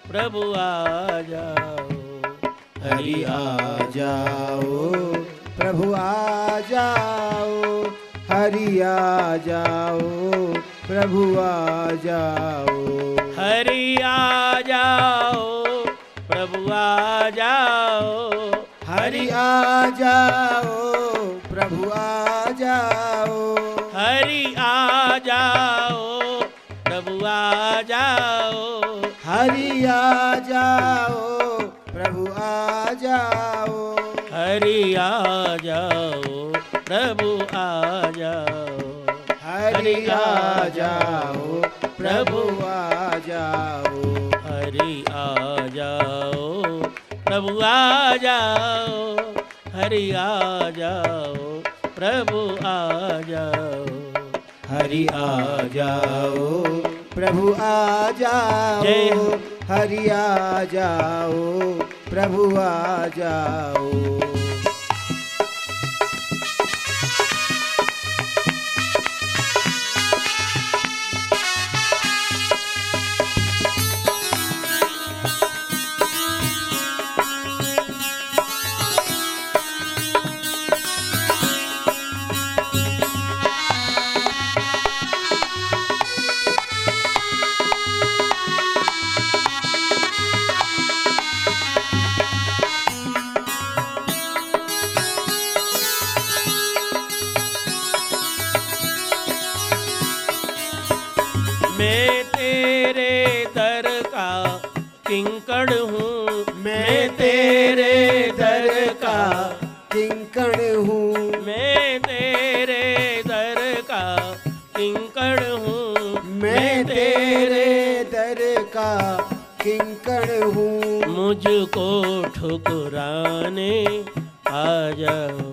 प्रभु आ जाओ, हरि आ जाओ, प्रभु आ जाओ, हरि आ जाओ, प्रभु आ जाओ, हरि आ जाओ, प्रभु आ जाओ, हरि आ जाओ, प्रभु आ जाओ, हरि आ जाओ, प्रभु आ जाओ, हरि आ जाओ, प्रभु आ जाओ, हरि आ जाओ, प्रभु आ जाओ, हरि आ जाओ, प्रभु आ जाओ, हरि आ जाओ, प्रभु आ जाओ, हरि आ जाओ, प्रभु आ जाओ, हरि आ जाओ, प्रभु आ जाओ, जय हो। हरि आ जाओ, प्रभु आ जाओ। किंकड़ हूँ मैं तेरे दर का किंकड़ हूँ, मैं तेरे दर का किंकड़ हूँ, मैं तेरे दर का किंकड़ हूँ। मुझको ठुकराने आ जाओ,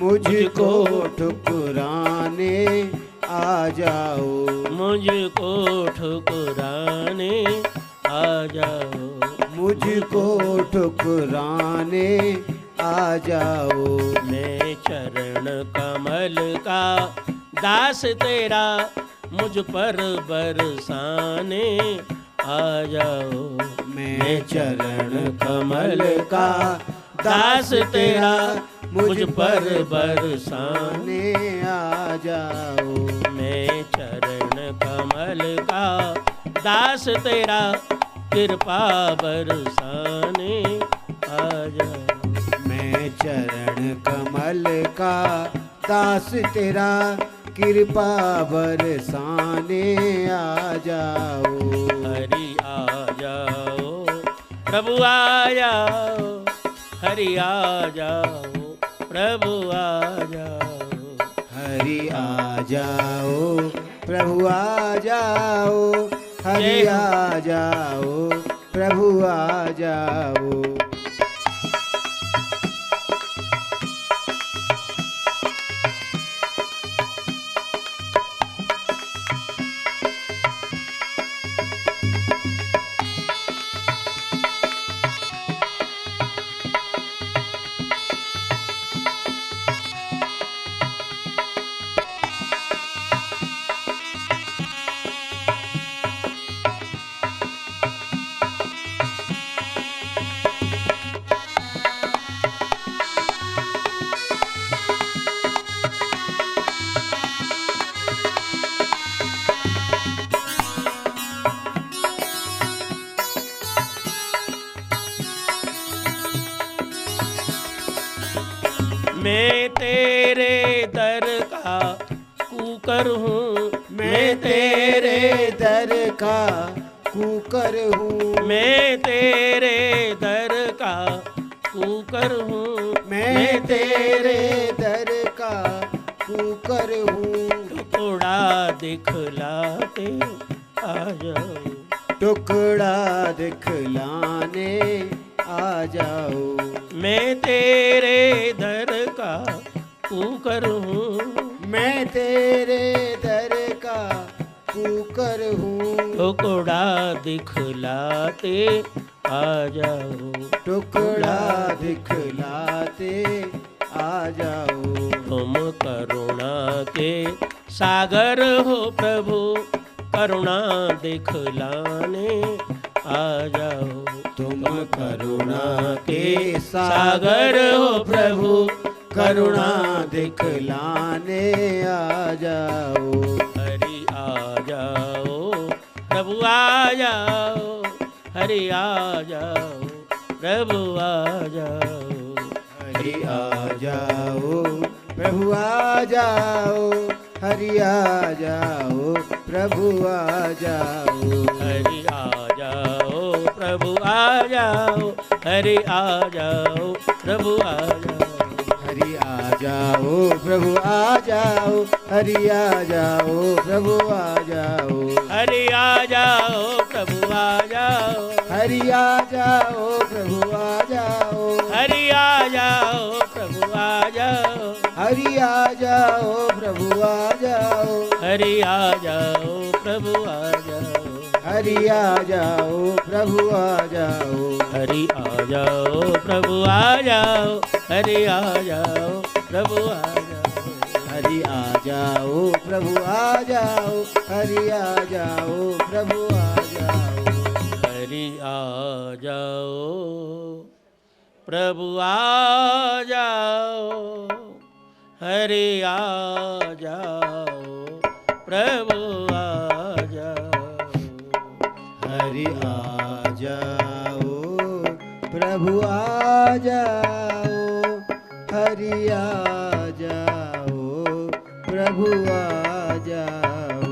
मुझको ठुकराने आ जाओ, मुझको ठुकराने आ जाओ, मुझको ठुकराने आ जाओ। मैं चरण कमल का दास तेरा, मुझ पर बरसाने आ जाओ। मैं चरण कमल का दास तेरा, मुझ पर बरसाने आ जाओ। मैं चरण कमल का दास तेरा, कृपा बरसाने आ जाओ। मैं चरण कमल का दास तेरा, कृपा बरसाने आ जाओ। हरि आ जाओ, प्रभु आ जाओ, हरि आ जाओ, प्रभु आ जाओ। हरि आ जाओ, प्रभु आ जाओ, हरि आ जाओ, प्रभु आ जाओ। मैं तेरे दर का कुकर हूँ, मैं तेरे दर का कुकर हूँ, मैं तेरे दर का कुकर हूँ, मैं तेरे दर का कुकर हूँ। टुकड़ा दिखलाते आ जाओ, टुकड़ा दिखलाने आ जाओ। मैं तेरे दर का कुकर हूँ, मैं तेरे दर का कुकर हूँ। टुकड़ा दिखलाते आ जाओ, टुकड़ा दिखलाते आ जाओ। तुम करुणा के सागर हो प्रभु, करुणा दिखलाने आ जाओ। तुम करुणा के सागर हो प्रभु, करुणा दिखलाने आ जाओ। हरि आ जाओ, प्रभु आ जाओ, हरि आ जाओ, प्रभु आ जाओ। हरि आ जाओ, प्रभु आ जाओ, हरि आ जाओ, प्रभु आ जाओ। हरि आ जाओ, प्रभु आ जाओ, हरि आ जाओ, प्रभु आ जाओ। हरि आ जाओ, प्रभु आ जाओ, हरि आ जाओ, प्रभु आ जाओ। हरि आ जाओ, प्रभु आ जाओ, हरि आ जाओ, प्रभु आ जाओ। हरि आ जाओ, प्रभु आ जाओ, हरि आ जाओ, प्रभु आ जाओ। हरि आ जाओ, प्रभु आ जाओ। हरि आ जाओ, प्रभु आ जाओ। हरि आ जाओ, प्रभु आ जाओ, हरि आ जाओ, प्रभु आ जाओ। हरि आ जाओ, प्रभु आ जाओ, हरि आ जाओ, प्रभु आ जाओ। हरि आ जाओ, प्रभु आ जाओ, हरि आ जाओ, प्रभु आ जाओ। हरि आ जाओ, प्रभु आ जाओ, हरि आ जाओ, प्रभु आ जाओ।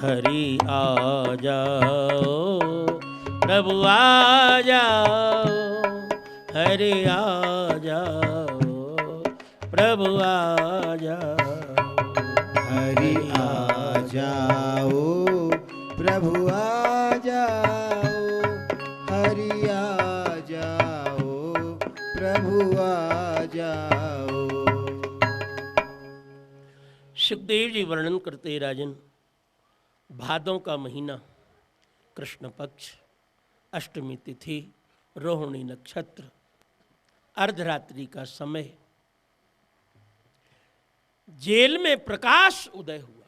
हरि आ जाओ, प्रभु आ जाओ, हरि आ जाओ, प्रभु आ जाओ, हरि आ जाओ, प्रभु आ जाओ, हरि आ जाओ, प्रभु आ जाओ। सुखदेव जी वर्णन करते राजन, भादों का महीना, कृष्ण पक्ष, अष्टमी तिथि, रोहिणी नक्षत्र, अर्धरात्रि का समय, जेल में प्रकाश उदय हुआ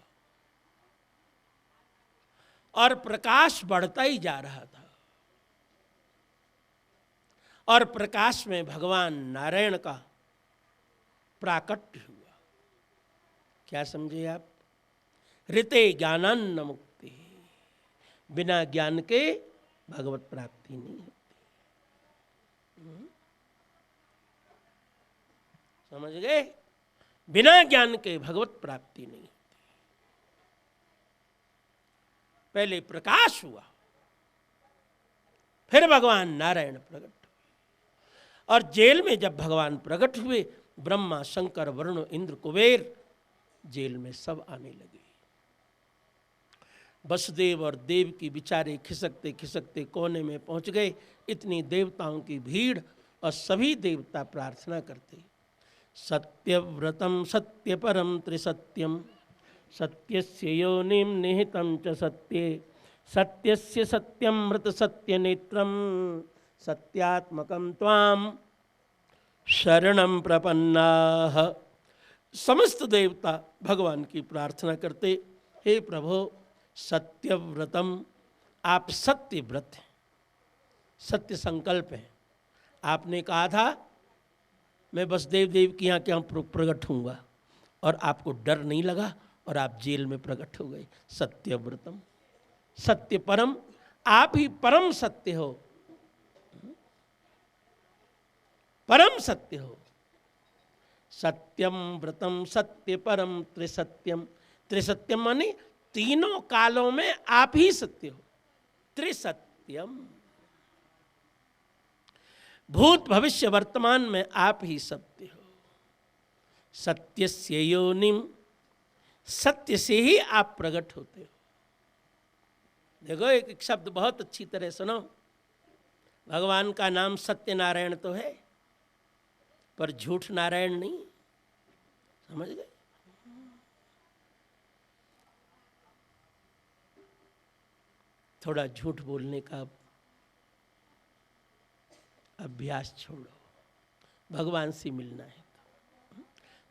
और प्रकाश बढ़ता ही जा रहा था और प्रकाश में भगवान नारायण का प्राकट्य हुआ। क्या समझे आप? ऋते ज्ञानान्न मुक्ति, बिना ज्ञान के भगवत प्राप्ति नहीं होती। समझ गए? बिना ज्ञान के भगवत प्राप्ति नहीं होती। पहले प्रकाश हुआ, फिर भगवान नारायण प्रकट हुए और जेल में जब भगवान प्रकट हुए, ब्रह्मा, शंकर, वरुण, इंद्र, कुबेर जेल में सब आने लगे। वसुदेव और देव की बिचारे खिसकते खिसकते कोने में पहुंच गए। इतनी देवताओं की भीड़ और सभी देवता प्रार्थना करते, सत्यव्रतम सत्यपरम त्रिसत्यम, सत्यस्य योनिम निहितं च सत्ये, सत्यस्य सत्यमृत सत्यनेत्रम, सत्यात्मकं त्वाम शरणं प्रपन्नाः। समस्त देवता भगवान की प्रार्थना करते, हे प्रभु सत्यव्रतम, आप सत्य व्रत हैं, सत्य संकल्प हैं। आपने कहा था मैं वसुदेव देव के यहाँ प्रकट होऊंगा और आपको डर नहीं लगा और आप जेल में प्रकट हो गए। सत्यव्रतम, सत्य परम, आप ही परम सत्य हो, परम सत्य हो। सत्यम व्रतम सत्य परम त्रिसत्यम, त्रिसत्यम माने तीनों कालों में आप ही सत्य हो। त्रिसत्यम, भूत भविष्य वर्तमान में आप ही सत्य हो। सत्यस्य योनिम, सत्य से ही आप प्रकट होते हो। देखो एक शब्द बहुत अच्छी तरह सुनो, भगवान का नाम सत्यनारायण तो है पर झूठ नारायण नहीं। समझ गए? थोड़ा झूठ बोलने का अभ्यास छोड़ो, भगवान से मिलना है तो।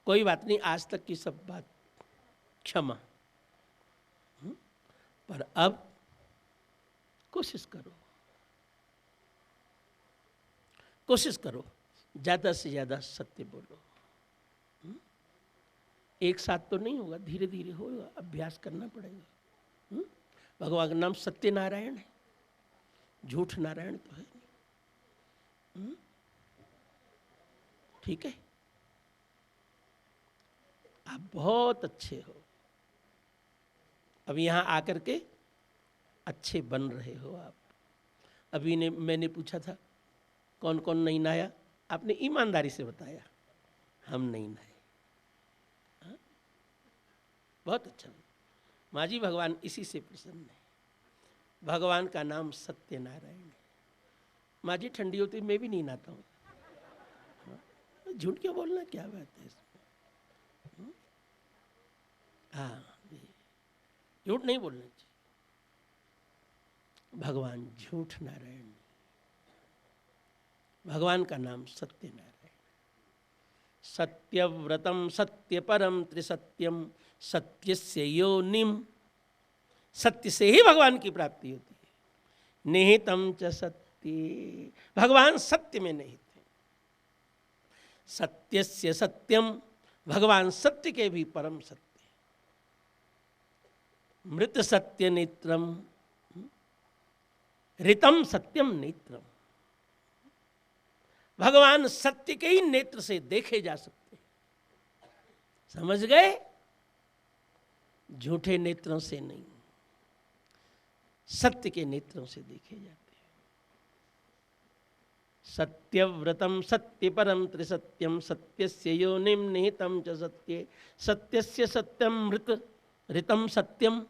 कोई बात नहीं, आज तक की सब बात क्षमा, पर अब कोशिश करो, कोशिश करो ज़्यादा से ज़्यादा सत्य बोलो। एक साथ तो नहीं होगा, धीरे धीरे होगा, अभ्यास करना पड़ेगा। भगवान का नाम सत्यनारायण है, झूठ नारायण तो है नहीं। ठीक है, आप बहुत अच्छे हो, अब यहाँ आकर के अच्छे बन रहे हो आप। अभी ने मैंने पूछा था कौन कौन नहीं नहाया, आपने ईमानदारी से बताया हम नहीं नहाए। बहुत अच्छा, माजी भगवान इसी से प्रसन्न है। भगवान का नाम सत्यनारायण है। माजी ठंडी होती मैं भी नहीं नहाता हूँ, झूठ क्यों बोलना, क्या बात है इसमें? हाँ, झूठ नहीं बोलना चाहिए। भगवान झूठ नारायण, भगवान का नाम सत्यनारायण। सत्यव्रतम सत्यपरम त्रिसत्यम, सत्यस्य योनिम, सत्य से ही भगवान की प्राप्ति होती है। निहितम च सत्य, भगवान सत्य में निहित है। सत्यस्य सत्यम, भगवान सत्य के भी परम सत्य। मृत सत्य नेत्रम, ऋतम सत्यम नेत्रम, भगवान सत्य के ही नेत्र से देखे जा सकते हैं। समझ गए? झूठे नेत्रों से नहीं, सत्य के नेत्रों से देखे जाते हैं। सत्यव्रतम सत्यपरम त्रिसत्यम सत्यस्य योनिम निहितम च सत्ये सत्यस्य सत्यम मृत ऋतम सत्यम।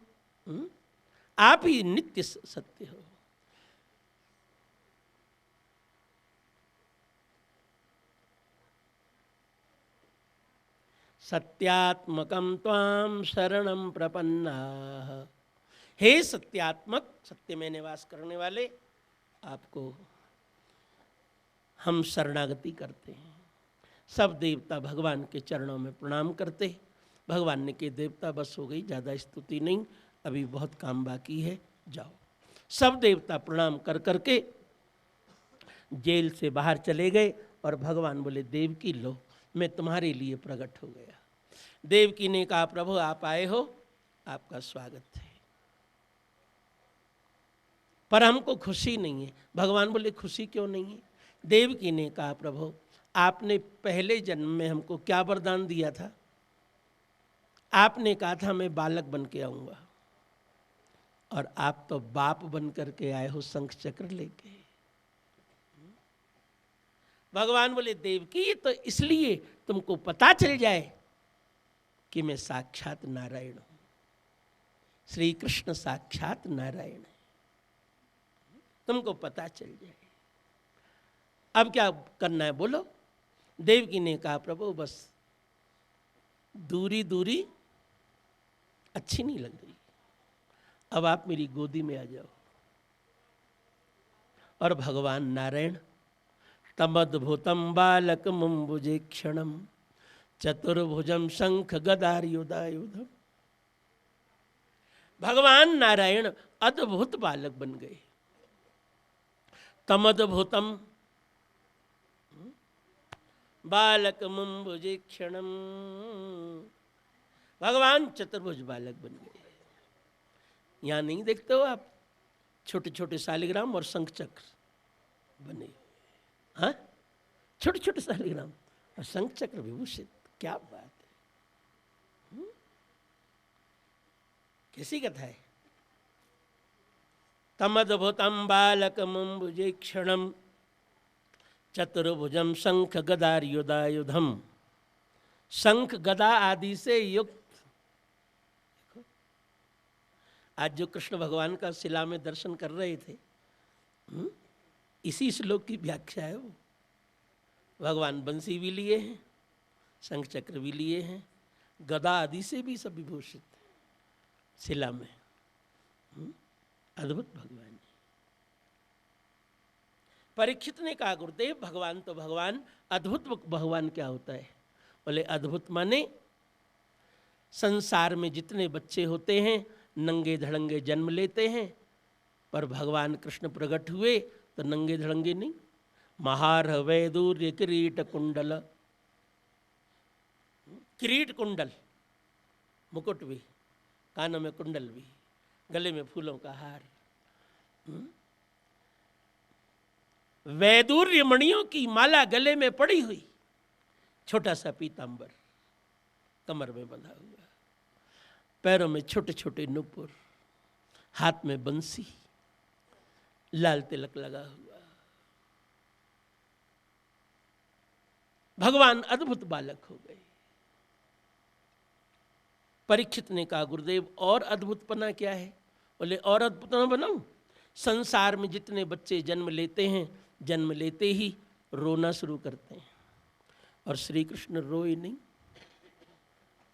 आप ही नित्य सत्य हो। सत्यात्मकम त्वाम शरणम प्रपन्ना। हे सत्यात्मक, सत्य में निवास करने वाले, आपको हम शरणागति करते हैं। सब देवता भगवान के चरणों में प्रणाम करते। भगवान ने के देवता बस हो गई, ज़्यादा स्तुति नहीं, अभी बहुत काम बाकी है, जाओ। सब देवता प्रणाम कर करके जेल से बाहर चले गए और भगवान बोले देवकी लो, मैं तुम्हारे लिए प्रकट हो गया। देवकी ने कहा प्रभु आप आए हो, आपका स्वागत है, पर हमको खुशी नहीं है। भगवान बोले खुशी क्यों नहीं है? देवकी ने कहा प्रभु आपने पहले जन्म में हमको क्या वरदान दिया था? आपने कहा था मैं बालक बन के आऊंगा, और आप तो बाप बन करके आए हो शंख चक्र लेके। भगवान बोले देवकी तो इसलिए तुमको पता चल जाए कि मैं साक्षात नारायण हूं। श्री कृष्ण साक्षात नारायण है, तुमको पता चल जाए। अब क्या करना है बोलो? देवकी ने कहा प्रभु बस दूरी दूरी अच्छी नहीं लग रही, अब आप मेरी गोदी में आ जाओ। और भगवान नारायण तमद्भुतम बालक मुंबुजे क्षणम चतुर्भुजम शंख गदायुधायुधम। भगवान नारायण अद्भुत बालक बन गए। तमद्भुतम बालक मुंबुजे क्षणम, भगवान चतुर्भुज बालक बन गए। यहाँ नहीं देखते हो आप, छोटे छोटे शालिग्राम और शंख चक्र बने, हाँ छोटे छोटे शालिग्राम और शंख चक्र विभूषित, क्या बात है। कैसी कथा है? तमद्भुतम बालक मुंबुजे क्षणम चतुर्भुजम शंख गदायुधायुधम। शंख गदा आदि से युक्त। आज जो कृष्ण भगवान का शिला में दर्शन कर रहे थे, इसी श्लोक की व्याख्या है वो। भगवान बंसी भी लिए हैं, शंख चक्र भी लिए हैं, गदा आदि से भी सब विभूषित शिला में। अद्भुत भगवान। परीक्षित ने कहा गुरुदेव भगवान तो भगवान, अद्भुत भगवान क्या होता है? बोले अद्भुत माने संसार में जितने बच्चे होते हैं नंगे धड़ंगे जन्म लेते हैं, पर भगवान कृष्ण प्रकट हुए तो नंगे धड़ंगे नहीं। महार वैदूर्य किरीट कुंडल, किरीट कुंडल, मुकुट भी, कानों में कुंडल भी, गले में फूलों का हार, वैदूर्य मणियों की माला गले में पड़ी हुई, छोटा सा पीतांबर कमर में बंधा हुआ, पैरों में छोटे छोटे नुपुर, हाथ में बंसी, लाल तिलक लगा हुआ। भगवान अद्भुत बालक हो गए। परीक्षित ने कहा गुरुदेव और अद्भुतपना क्या है? बोले और अद्भुतपना बनाऊं? संसार में जितने बच्चे जन्म लेते हैं, जन्म लेते ही रोना शुरू करते हैं, और श्री कृष्ण रोए नहीं।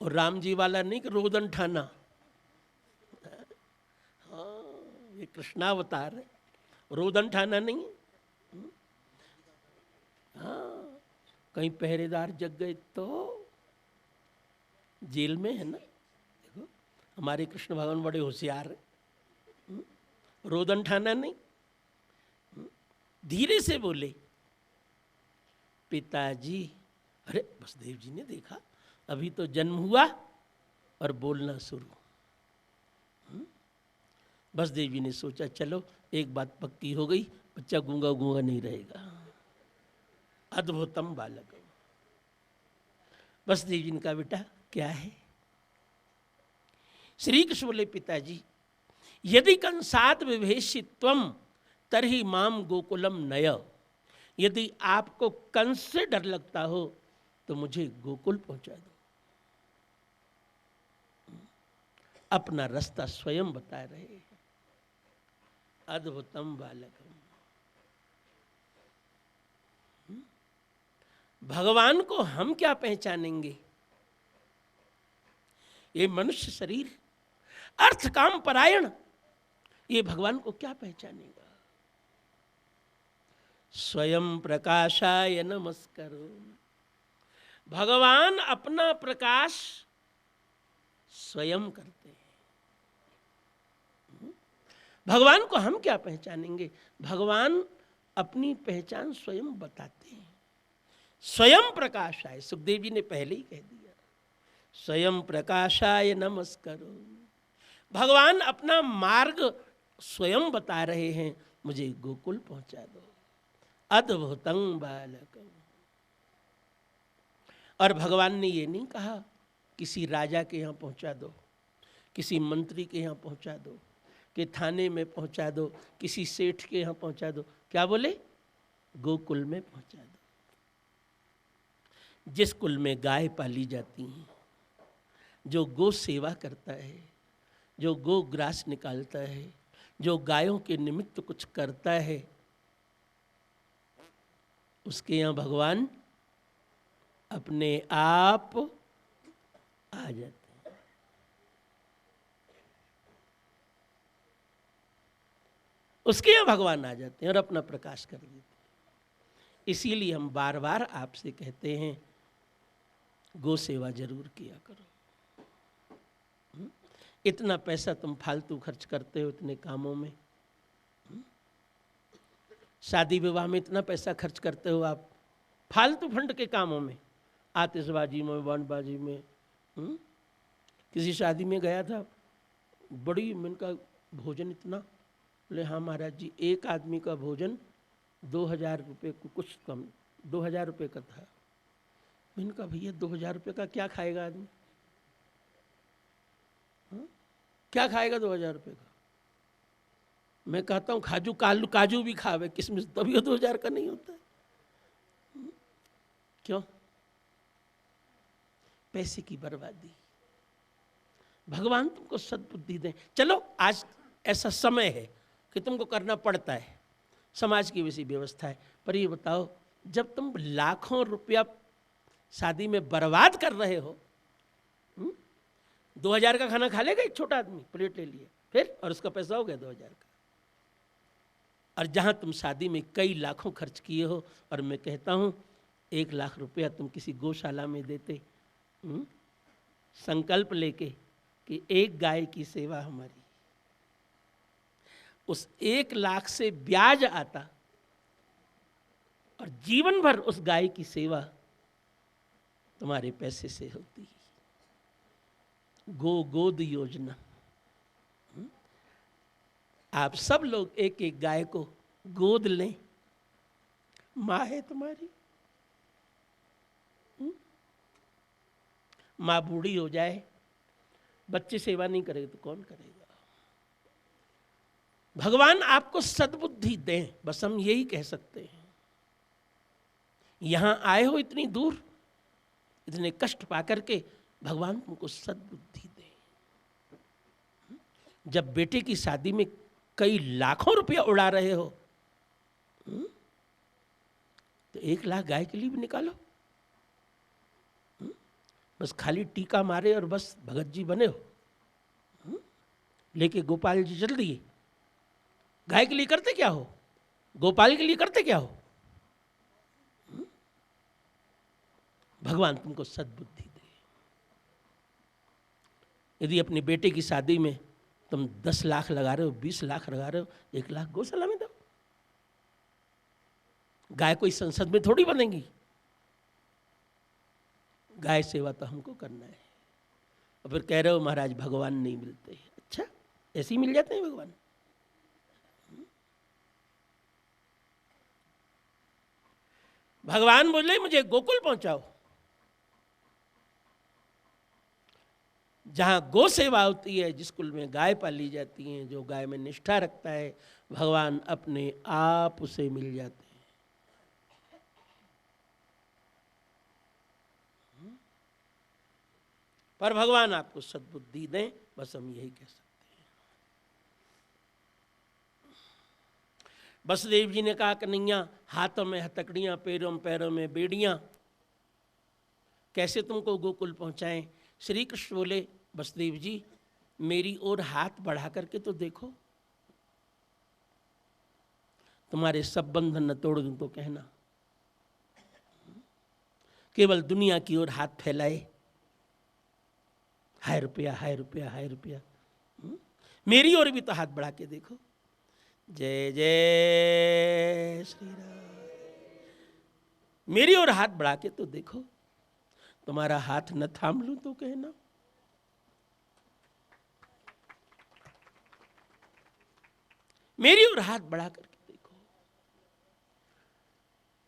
और राम जी वाला नहीं कि रोदन ठाना, हाँ ये कृष्णावतार है, रोदन ठाना नहीं है। हाँ कहीं पहरेदार जग गए तो जेल में है ना। देखो हमारे कृष्ण भगवान बड़े होशियार हैं, रोदन ठाना नहीं, धीरे से बोले पिताजी। अरे वसुदेव जी ने देखा अभी तो जन्म हुआ और बोलना शुरू। वसुदेव जी ने सोचा चलो एक बात पक्की हो गई, बच्चा गूंगा गूंगा नहीं रहेगा। अद्भुतम बालक। वसुदेव जी ने कहा बेटा क्या है? श्री कृष्ण बोले पिताजी यदि कंसात विभेषित्वम तरहि माम गोकुलम नय, यदि आपको कंस से डर लगता हो तो मुझे गोकुल पहुंचा दो। अपना रास्ता स्वयं बता रहे हैं। अद्भुतम बालकम। भगवान को हम क्या पहचानेंगे? ये मनुष्य शरीर अर्थ काम परायण, ये भगवान को क्या पहचानेगा? स्वयं प्रकाशाय नमस्करो। भगवान अपना प्रकाश स्वयं करते हैं। भगवान को हम क्या पहचानेंगे? भगवान अपनी पहचान स्वयं बताते हैं। स्वयं प्रकाशाय, सुखदेव जी ने पहले ही कह दिया, स्वयं प्रकाशाय नमस्करो। भगवान अपना मार्ग स्वयं बता रहे हैं, मुझे गोकुल पहुंचा दो। अद्भुतं बालकम। और भगवान ने ये नहीं कहा किसी राजा के यहाँ पहुंचा दो, किसी मंत्री के यहाँ पहुंचा दो, कि थाने में पहुंचा दो, किसी सेठ के यहाँ पहुंचा दो। क्या बोले? गोकुल में पहुंचा दो। जिस कुल में गाय पाली जाती हैं, जो गो सेवा करता है, जो गो ग्रास निकालता है, जो गायों के निमित्त कुछ करता है, उसके यहाँ भगवान अपने आप आ जाते हैं। उसके यहाँ भगवान आ जाते हैं और अपना प्रकाश कर देते हैं। इसीलिए हम बार बार आपसे कहते हैं, गो सेवा जरूर किया करो। इतना पैसा तुम फालतू खर्च करते हो इतने कामों में। शादी विवाह में इतना पैसा खर्च करते हो आप फालतू फंड के कामों में, आतिशबाजी में, बाणबाजी में। किसी शादी में गया था, बड़ी मैंने भोजन इतना, बोले हाँ महाराज जी, एक आदमी का भोजन 2000 रुपये को कुछ कम, 2000 रुपये का था। मैंने कहा भैया 2000 रुपये का क्या खाएगा आदमी? क्या खाएगा 2000 रुपये का? मैं कहता हूँ काजू भी खावे, किसमिस, तभी 2000 का नहीं होता है। क्यों? पैसे की बर्बादी। भगवान तुमको सद्बुद्धि दें। चलो आज ऐसा समय है कि तुमको करना पड़ता है, समाज की वैसी व्यवस्था है, पर ये बताओ, जब तुम लाखों रुपया शादी में बर्बाद कर रहे हो, 2000 का खाना खा लेगा एक छोटा आदमी, प्लेट ले लिए फिर, और उसका पैसा हो गया 2000 का। और जहां तुम शादी में कई लाखों खर्च किए हो, और मैं कहता हूं 1 लाख रुपया तुम किसी गौशाला में देते, संकल्प लेके कि एक गाय की सेवा हमारी, उस 1 लाख से ब्याज आता और जीवन भर उस गाय की सेवा तुम्हारे पैसे से होती। गोद योजना। आप सब लोग एक एक गाय को गोद लें, माँ है तुम्हारी। माँ बूढ़ी हो जाए, बच्चे सेवा नहीं करेगा तो कौन करेगा? भगवान आपको सद्बुद्धि दें, बस हम यही कह सकते हैं। यहां आए हो इतनी दूर, इतने कष्ट पाकर के, भगवान तुमको सद्बुद्धि दे। जब बेटे की शादी में कई लाखों रुपया उड़ा रहे हो, तो 1 लाख गाय के लिए भी निकालो। बस खाली टीका मारे और बस भगत जी बने हो, लेके गोपाल जी चल दिए। गाय के लिए करते क्या हो? गोपाल के लिए करते क्या हो? भगवान तुमको सद्बुद्धि दे। यदि अपने बेटे की शादी में तुम 10 लाख लगा रहे हो, 20 लाख लगा रहे हो, 1 लाख गौशाला में दो। गाय कोई संसद में थोड़ी बनेगी। गाय सेवा तो हमको करना है। और फिर कह रहे हो महाराज भगवान नहीं मिलते। अच्छा, ऐसे ही मिल जाते हैं भगवान? भगवान बोले मुझे गोकुल पहुंचाओ, जहां गो सेवा होती है, जिस कुल में गाय पाली जाती हैं, जो गाय में निष्ठा रखता है, भगवान अपने आप उसे मिल जाते हैं। पर भगवान आपको सद्बुद्धि दें, बस हम यही कह सकते हैं। वसुदेव जी ने कहा, कन्हैया हाथों में हथकड़ियाँ, पैरों में बेड़ियाँ, कैसे तुमको गोकुल पहुँचाएं? श्री कृष्ण बोले, वसुदेव जी मेरी ओर हाथ बढ़ा करके तो देखो, तुम्हारे सब बंधन न तोड़ दूं तो कहना। केवल दुनिया की ओर हाथ फैलाए, हाय रुपया, हाय रुपया, हाय रुपया। मेरी ओर भी तो हाथ बढ़ा के देखो। जय जय श्री राम। मेरी ओर हाथ बढ़ा के तो देखो, तुम्हारा हाथ न थाम लूं तो कहना। मेरी ओर हाथ बढ़ा करके देखो।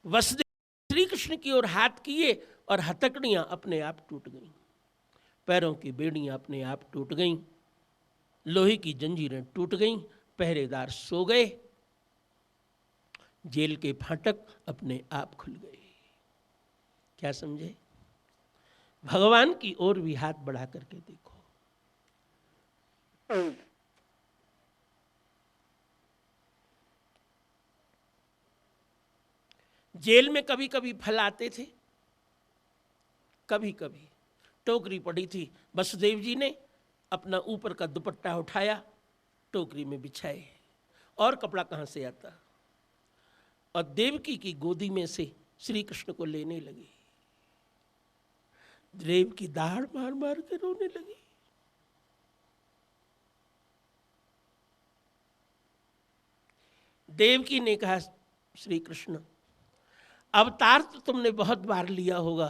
वसुदेव श्री कृष्ण की ओर हाथ किए और हथकड़ियां अपने आप टूट गईं, पैरों की बेड़ियां अपने आप टूट गईं, लोहे की जंजीरें टूट गईं, पहरेदार सो गए, जेल के फाटक अपने आप खुल गए। क्या समझे? भगवान की ओर भी हाथ बढ़ा करके देखो। जेल में कभी कभी फल आते थे, कभी कभी टोकरी पड़ी थी, वसुदेव जी ने अपना ऊपर का दुपट्टा उठाया, टोकरी में बिछाए, और कपड़ा कहाँ से आता, और देवकी की गोदी में से श्री कृष्ण को लेने लगे। देव की दाढ़ मार मार के रोने लगी। देवकी ने कहा, श्री कृष्ण अवतार तो तुमने बहुत बार लिया होगा,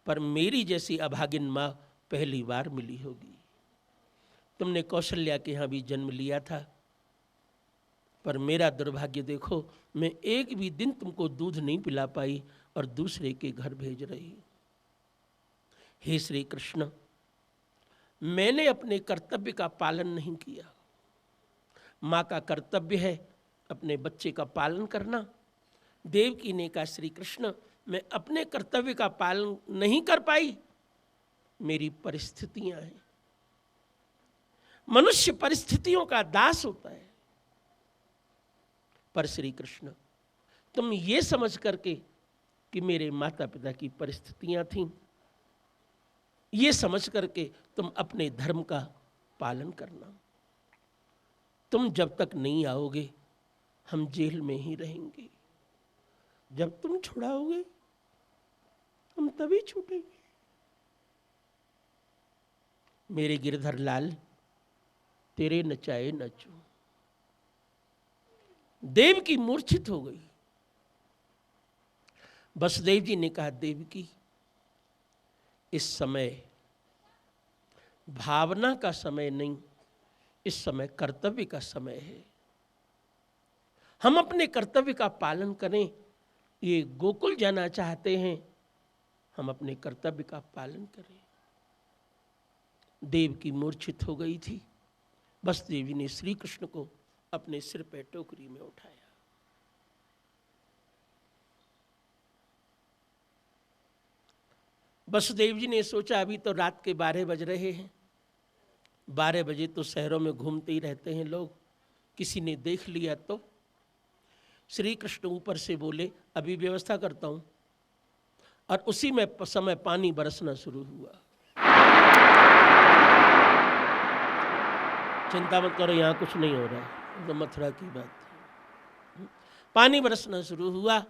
पर मेरी जैसी अभागिन माँ पहली बार मिली होगी। तुमने कौशल्या के यहाँ भी जन्म लिया था, पर मेरा दुर्भाग्य देखो, मैं एक भी दिन तुमको दूध नहीं पिला पाई और दूसरे के घर भेज रही। हे श्री कृष्ण, मैंने अपने कर्तव्य का पालन नहीं किया। माँ का कर्तव्य है अपने बच्चे का पालन करना। देवकी ने कहा, श्री कृष्ण मैं अपने कर्तव्य का पालन नहीं कर पाई, मेरी परिस्थितियां हैं। मनुष्य परिस्थितियों का दास होता है। पर श्री कृष्ण तुम ये समझ करके कि मेरे माता पिता की परिस्थितियां थीं, ये समझ करके तुम अपने धर्म का पालन करना। तुम जब तक नहीं आओगे हम जेल में ही रहेंगे, जब तुम छुड़ाओगे हम तभी छूटेंगे। मेरे गिरधर लाल तेरे नचाए नचूं। देव की मूर्छित हो गई। वसुदेव जी ने कहा, देवकी इस समय भावना का समय नहीं, इस समय कर्तव्य का समय है। हम अपने कर्तव्य का पालन करें। ये गोकुल जाना चाहते हैं, हम अपने कर्तव्य का पालन करें। देव की मूर्छित हो गई थी। वसुदेव जी ने श्री कृष्ण को अपने सिर पे टोकरी में उठाया। वसुदेव जी ने सोचा अभी तो रात के 12 बज रहे हैं, 12 बजे तो शहरों में घूमते ही रहते हैं लोग, किसी ने देख लिया तो। श्री कृष्ण ऊपर से बोले, अभी व्यवस्था करता हूं, और उसी में समय पानी बरसना शुरू हुआ। चिंता मत करो, यहां कुछ नहीं हो रहा है, तो मथुरा की बात है। पानी बरसना शुरू हुआ।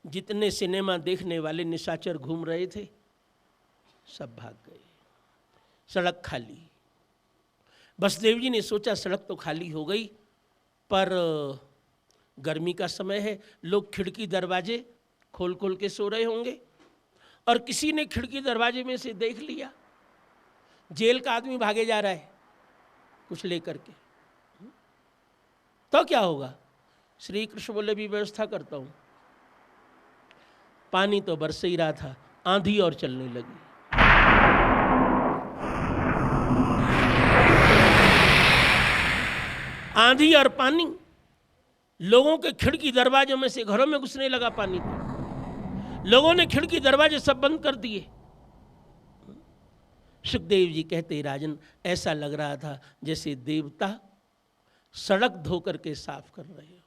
जितने सिनेमा देखने वाले निशाचर घूम रहे थे सब भाग गए, सड़क खाली। वसुदेव जी ने सोचा सड़क तो खाली हो गई, पर गर्मी का समय है, लोग खिड़की दरवाजे खोल खोल के सो रहे होंगे, और किसी ने खिड़की दरवाजे में से देख लिया जेल का आदमी भागे जा रहा है कुछ लेकर के, तो क्या होगा? श्री कृष्ण बोले, भी व्यवस्था करता हूं। पानी तो बरस ही रहा था, आंधी और चलने लगी। आंधी और पानी लोगों के खिड़की दरवाजों में से घरों में घुसने लगा पानी। लोगों ने खिड़की दरवाजे सब बंद कर दिए। सुखदेव जी कहते, राजन ऐसा लग रहा था जैसे देवता सड़क धो करके साफ कर रहे हो,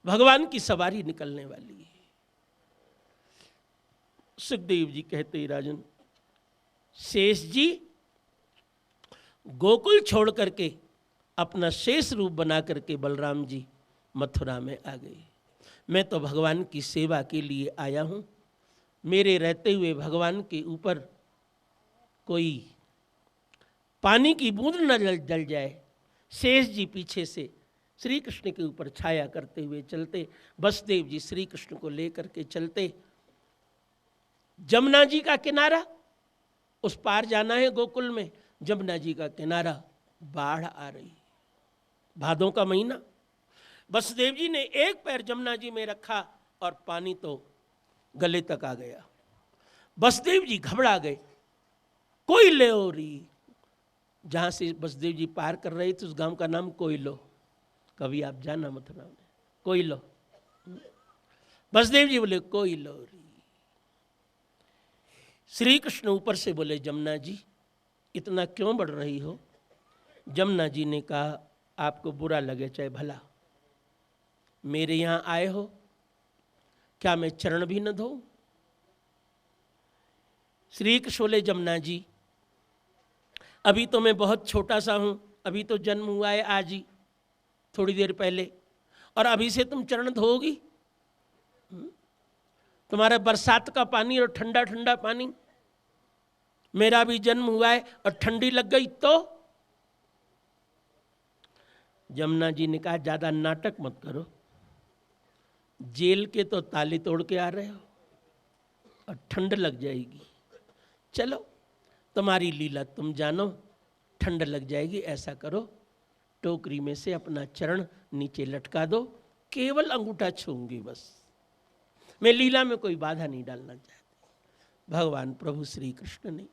भगवान की सवारी निकलने वाली है। सुखदेव जी कहते, राजन शेष जी गोकुल छोड़ करके अपना शेष रूप बना करके बलराम जी मथुरा में आ गए। मैं तो भगवान की सेवा के लिए आया हूँ, मेरे रहते हुए भगवान के ऊपर कोई पानी की बूंद न जल जाए। शेष जी पीछे से श्री कृष्ण के ऊपर छाया करते हुए चलते, वसुदेव जी श्री कृष्ण को लेकर के चलते। जमुना जी का किनारा, उस पार जाना है गोकुल में, जमुना जी का किनारा, बाढ़ आ रही, भादों का महीना। वसुदेव जी ने एक पैर जमुना जी में रखा और पानी तो गले तक आ गया। वसुदेव जी घबरा गए। कोयलोरी, जहाँ से वसुदेव जी पार कर रहे थे उस गांव का नाम कोयलो, कभी आप जाना मथुरा में, कोयलो। वसुदेव जी बोले कोयलोरी। श्री कृष्ण ऊपर से बोले, जमुना जी इतना क्यों बढ़ रही हो? जमुना जी ने कहा, आपको बुरा लगे चाहे भला, मेरे यहाँ आए हो, क्या मैं चरण भी न धोऊं? श्री कृष्ण बोले, जमुना जी अभी तो मैं बहुत छोटा सा हूँ, अभी तो जन्म हुआ है आज ही थोड़ी देर पहले, और अभी से तुम चरण धोओगी? तुम्हारा बरसात का पानी और ठंडा ठंडा पानी, मेरा भी जन्म हुआ है और ठंडी लग गई तो? जमुना जी ने कहा, ज़्यादा नाटक मत करो, जेल के तो ताले तोड़ के आ रहे हो और ठंड लग जाएगी। चलो तुम्हारी लीला तुम जानो, ठंड लग जाएगी। ऐसा करो, टोकरी में से अपना चरण नीचे लटका दो, केवल अंगूठा छूंगी बस, मैं लीला में कोई बाधा नहीं डालना चाहती। भगवान प्रभु श्री कृष्ण ने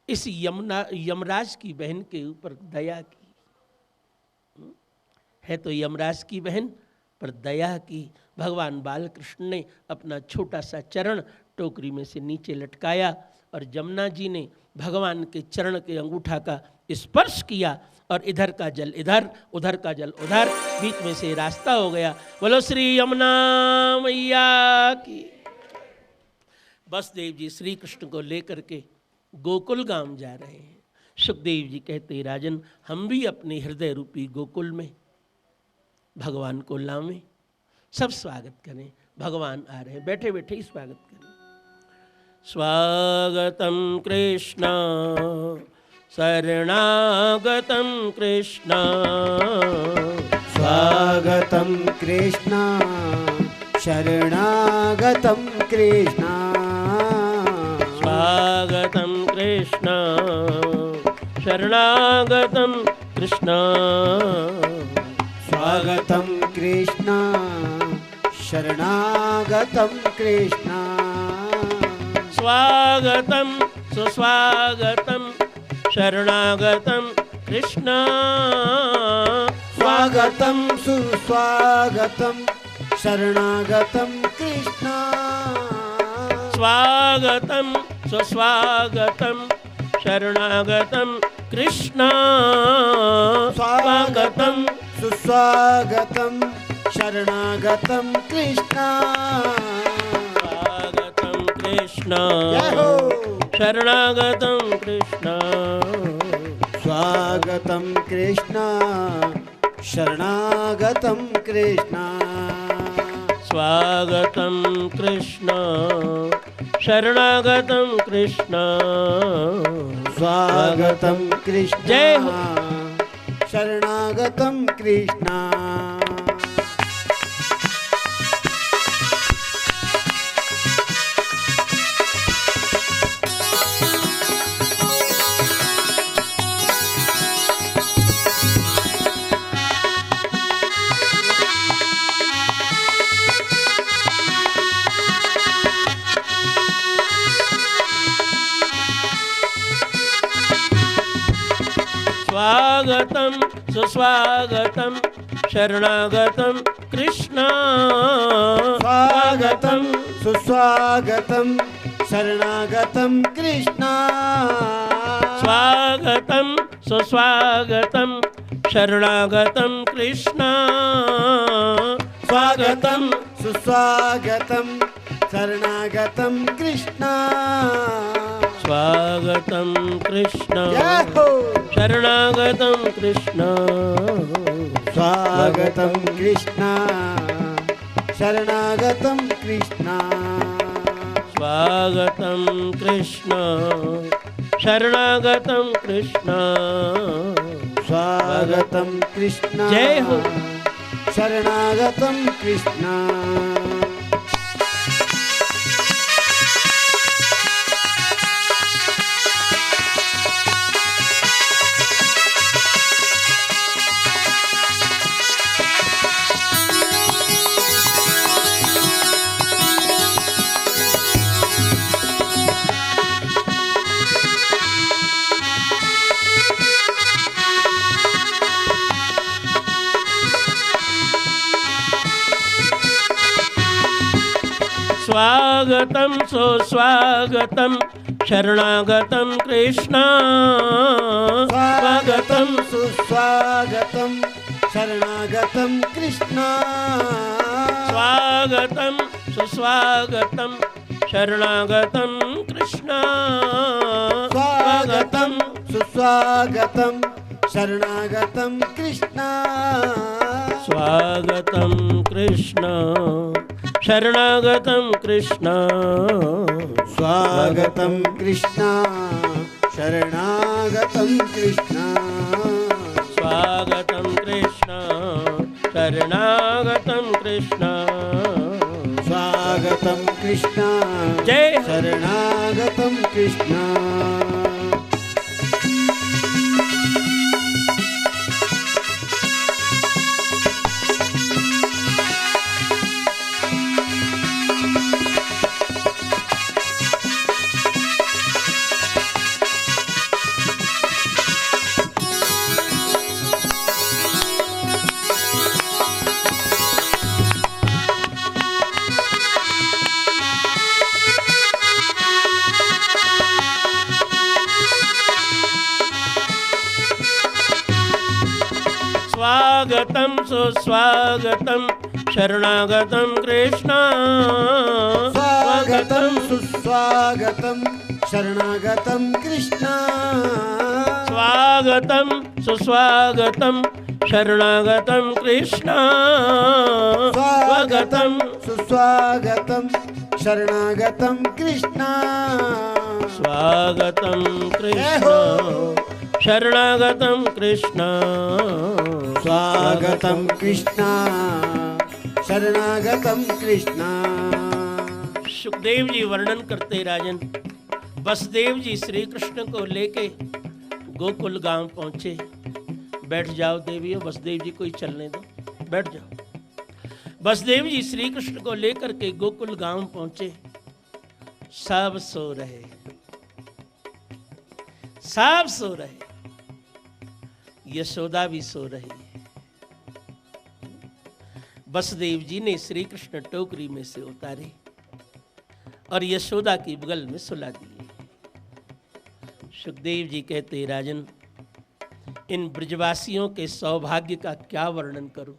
इस यमराज की बहन के ऊपर दया की, है तो यमराज की बहन पर दया की। भगवान बाल कृष्ण ने अपना छोटा सा चरण टोकरी में से नीचे लटकाया और जमुना जी ने भगवान के चरण के अंगूठा का स्पर्श किया और इधर का जल इधर, उधर का जल उधर, बीच में से रास्ता हो गया। बोलो श्री यमुना मैया की। वसुदेव जी श्री कृष्ण को लेकर के गोकुल गांव जा रहे हैं। सुखदेव जी कहते, राजन हम भी अपने हृदय रूपी गोकुल में भगवान को लावें, सब स्वागत करें। भगवान आ रहे हैं, बैठे बैठे ही स्वागत करें। स्वागतम कृष्ण शरणागतम कृष्ण, स्वागतं कृष्ण शरणागतं कृष्ण, स्वागतम कृष्ण शरणागतम कृष्ण, स्वागतं कृष्ण शरणागतं कृष्ण, स्वागतम सुस्वागतम शरणागतम कृष्ण, स्वागतं सुस्वागतं शरणागतं कृष्ण, स्वागतम सुस्वागतम शरणागतम कृष्ण, स्वागतं सुस्वागतं शरणागतं कृष्ण, स्वागतम कृष्ण जय हो। शरणागतम कृष्ण, स्वागतं कृष्ण शरणागतं कृष्ण, स्वागतम कृष्ण शरणागतम कृष्ण, स्वागतं कृष्ण जय हो। शरणागतं कृष्ण, स्वागतम सुस्वागतम शरणागतम कृष्ण स्वागतं सुस्वागतं शरणागतं कृष्ण स्वागतम सुस्वागतम शरणागतम कृष्ण स्वागतं सुस्वागतं शरणागतं कृष्ण स्वागतम कृष्ण जय हो शरणागतम कृष्ण स्वागतं कृष्ण शरणागतं कृष्ण स्वागतम कृष्ण शरणागतम कृष्ण स्वागतं कृष्ण जय हो शरणागतं कृष्ण स्वागतम सुस्वागतम शरणागतम कृष्ण स्वागतं सुस्वागतं शरणागतं कृष्ण स्वागतम सुस्वागतम शरणागतम कृष्ण स्वागतं सुस्वागतं शरणागतं कृष्ण स्वागतम कृष्ण शरणागतम कृष्ण स्वागतं कृष्ण शरणागतं कृष्ण स्वागतम कृष्ण शरणागतम कृष्ण स्वागतं कृष्ण जय हो। शरणागतं कृष्ण स्वागतम सुस्वागतम शरणागतम कृष्ण स्वागतं सुस्वागतं शरणागतं कृष्ण स्वागतम सुस्वागतम शरणागतम कृष्ण स्वागतं सुस्वागतं शरणागतं कृष्ण स्वागतम कृष्ण शरणागतम कृष्ण स्वागतं कृष्ण शरणागतं कृष्ण सुखदेव जी वर्णन करते राजन, वसुदेव जी श्री कृष्ण को लेके गोकुल गांव पहुंचे। बैठ जाओ देवियों, वसुदेव जी को ही चलने दो, बैठ जाओ। वसुदेव जी श्री कृष्ण को लेकर के गोकुल गांव पहुंचे। सब सो रहे, सब सो रहे, यशोदा भी सो रही है। वसुदेव जी ने श्री कृष्ण टोकरी में से उतारे और यशोदा की बगल में सुला दिए। सुखदेव जी कहते राजन, इन ब्रजवासियों के सौभाग्य का क्या वर्णन करूं।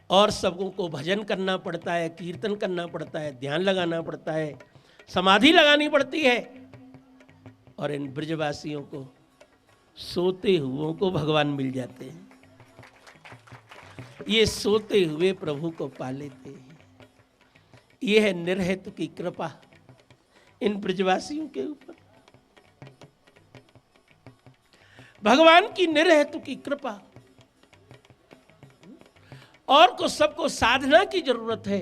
और सबों को भजन करना पड़ता है, कीर्तन करना पड़ता है, ध्यान लगाना पड़ता है, समाधि लगानी पड़ती है, और इन ब्रजवासियों को सोते हुओं को भगवान मिल जाते हैं। ये सोते हुए प्रभु को पा लेते हैं। ये है निर्हेतु की कृपा इन ब्रजवासियों के ऊपर, भगवान की निर्हेतु की कृपा। और को सबको साधना की जरूरत है,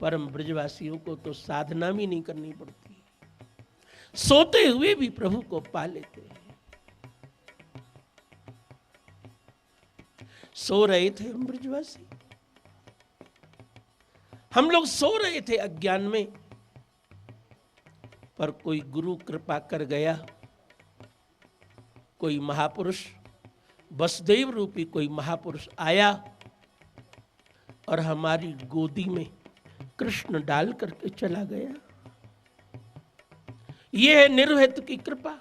परम ब्रजवासियों को तो साधना भी नहीं करनी पड़ती, सोते हुए भी प्रभु को पा लेते हैं। सो रहे थे हम ब्रजवासी, हम लोग सो रहे थे अज्ञान में, पर कोई गुरु कृपा कर गया कोई महापुरुष, वसुदेव रूपी कोई महापुरुष आया और हमारी गोदी में कृष्ण डाल करके चला गया। यह है निर्हेतु की कृपा।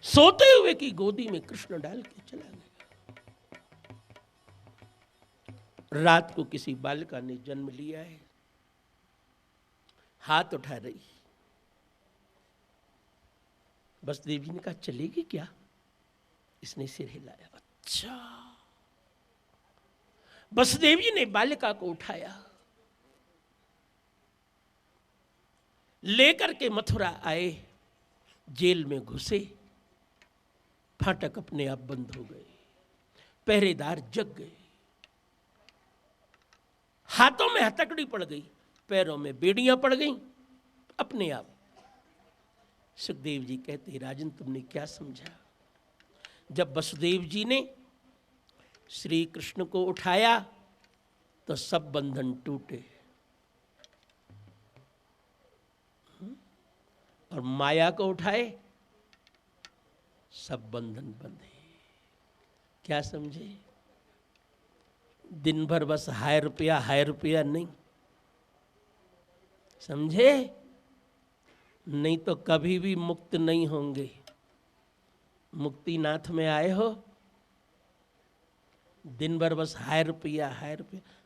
सोते हुए की गोदी में कृष्ण डाल के चला गया। रात को किसी बालिका ने जन्म लिया है, हाथ उठा रही। वसुदेव जी ने कहा चलेगी क्या? इसने सिर हिलाया। अच्छा। वसुदेव जी ने बालिका को उठाया, लेकर के मथुरा आए, जेल में घुसे, फाटक अपने आप बंद हो गए, पहरेदार जग गए, हाथों में हथकड़ी पड़ गई, पैरों में बेड़ियां पड़ गईं, अपने आप। सुखदेव जी कहते राजन तुमने क्या समझा? जब वसुदेव जी ने श्री कृष्ण को उठाया तो सब बंधन टूटे और माया को उठाए सब बंधन बंधे। क्या समझे? दिन भर बस हाय रुपया नहीं समझे? नहीं तो कभी भी मुक्त नहीं होंगे। मुक्तिनाथ में आए हो, दिन भर बस हाय रुपया।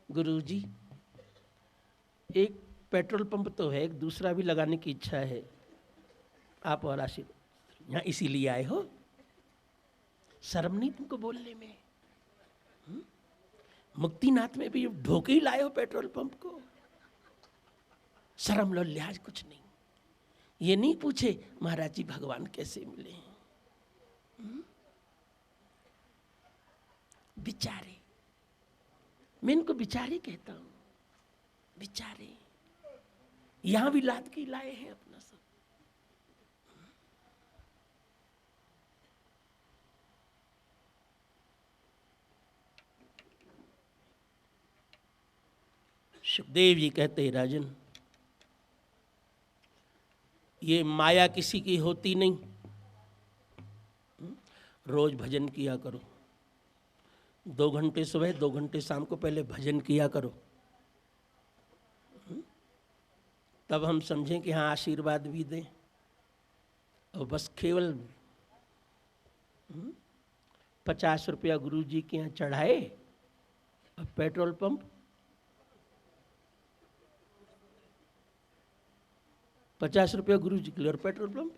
गुरुजी एक पेट्रोल पंप तो है, एक दूसरा भी लगाने की इच्छा है, आप और आशीर्वाद यहाँ इसीलिए आए हो? शर्म नहीं तुमको बोलने में? मुक्तिनाथ में भी ढोके ही लाए हो पेट्रोल पंप को। शर्म लो, लिहाज कुछ नहीं। ये नहीं पूछे महाराज जी भगवान कैसे मिले हैं? बिचारे, मैं इनको बिचारे कहता हूं, बिचारे। यहां भी लाद के लाए हैं अपना सब। सुखदेव जी कहते हैं राजन, ये माया किसी की होती नहीं। रोज भजन किया करो, 2 घंटे सुबह 2 घंटे शाम को पहले भजन किया करो, तब हम समझें कि हाँ आशीर्वाद भी दें। और बस केवल 50 रुपया गुरु जी के यहाँ चढ़ाए और पेट्रोल पंप 50 रुपया गुरु जी के लिए और पेट्रोल पंप।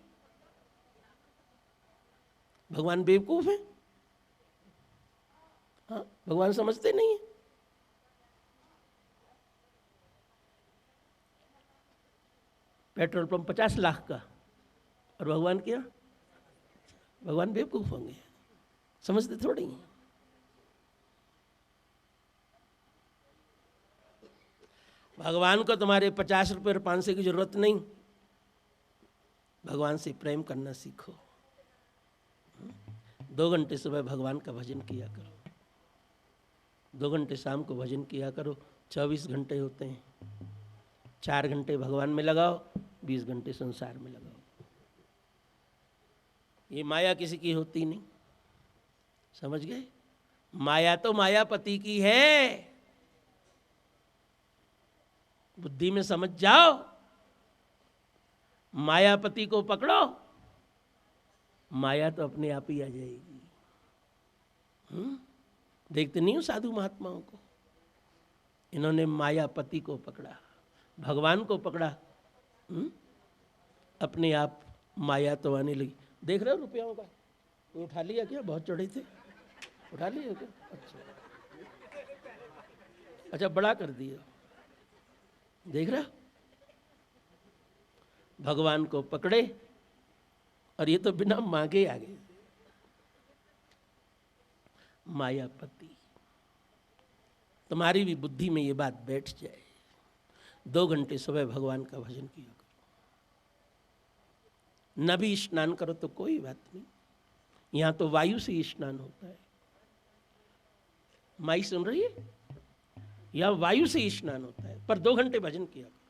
भगवान बेवकूफ है? हाँ, भगवान समझते नहीं है। पेट्रोल पंप 50 लाख का और भगवान क्या? भगवान बेवकूफ होंगे? समझते थोड़ी हैं। भगवान को तुम्हारे 50 रुपये और 500 की जरूरत नहीं। भगवान से प्रेम करना सीखो। 2 घंटे सुबह भगवान का भजन किया करो, 2 घंटे शाम को भजन किया करो। 24 घंटे होते हैं, 4 घंटे भगवान में लगाओ, 20 घंटे संसार में लगाओ। ये माया किसी की होती नहीं, समझ गए? माया तो मायापति की है, बुद्धि में समझ जाओ। मायापति को पकड़ो, माया तो अपने आप ही आ जाएगी। देखते नहीं हो साधु महात्माओं को? इन्होंने मायापति को पकड़ा, भगवान को पकड़ा, अपने आप माया तो आने लगी। देख रहे हो रुपयों का? तो उठा लिया क्या? बहुत चढ़े थे, उठा लिया क्या? अच्छा बड़ा कर दिया। देख रहा, भगवान को पकड़े और ये तो बिना मांगे आ गए। मायापति। तुम्हारी भी बुद्धि में ये बात बैठ जाए। 2 घंटे सुबह भगवान का भजन किया करो। न भी स्नान करो तो कोई बात नहीं, यहां तो वायु से स्नान होता है। माई सुन रही है? या वायु से स्नान होता है, पर 2 घंटे भजन किया करो।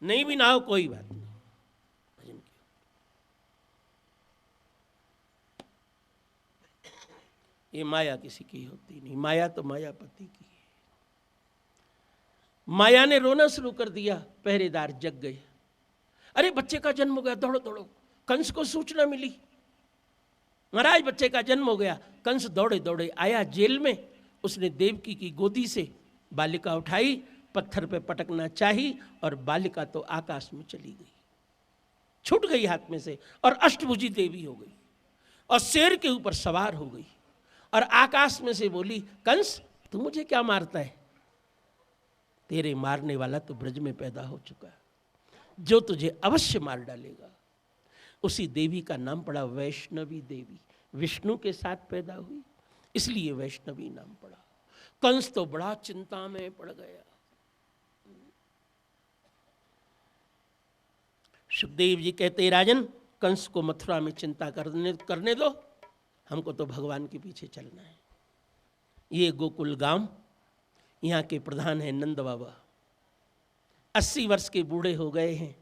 नहीं भी ना हो कोई बात नहीं, भजन किया। ये माया किसी की होती नहीं, माया तो मायापति की है। माया ने रोना शुरू कर दिया, पहरेदार जग गए। अरे बच्चे का जन्म हो गया, दौड़ो दौड़ो। कंस को सूचना मिली, महाराज बच्चे का जन्म हो गया। कंस दौड़े दौड़े आया जेल में। उसने देवकी की गोदी से बालिका उठाई, पत्थर पे पटकना चाही और बालिका तो आकाश में चली गई, छूट गई हाथ में से और अष्टभुजी देवी हो गई और शेर के ऊपर सवार हो गई और आकाश में से बोली, कंस तू मुझे क्या मारता है? तेरे मारने वाला तो ब्रज में पैदा हो चुका है, जो तुझे अवश्य मार डालेगा। उसी देवी का नाम पड़ा वैष्णवी देवी। विष्णु के साथ पैदा हुई, इसलिए वैष्णवी नाम पड़ा। कंस तो बड़ा चिंता में पड़ गया। सुखदेव जी कहते, राजन कंस को मथुरा में चिंता करने दो, हमको तो भगवान के पीछे चलना है। ये गोकुल गांव, यहाँ के प्रधान हैं नंद बाबा। 80 वर्ष के बूढ़े हो गए हैं।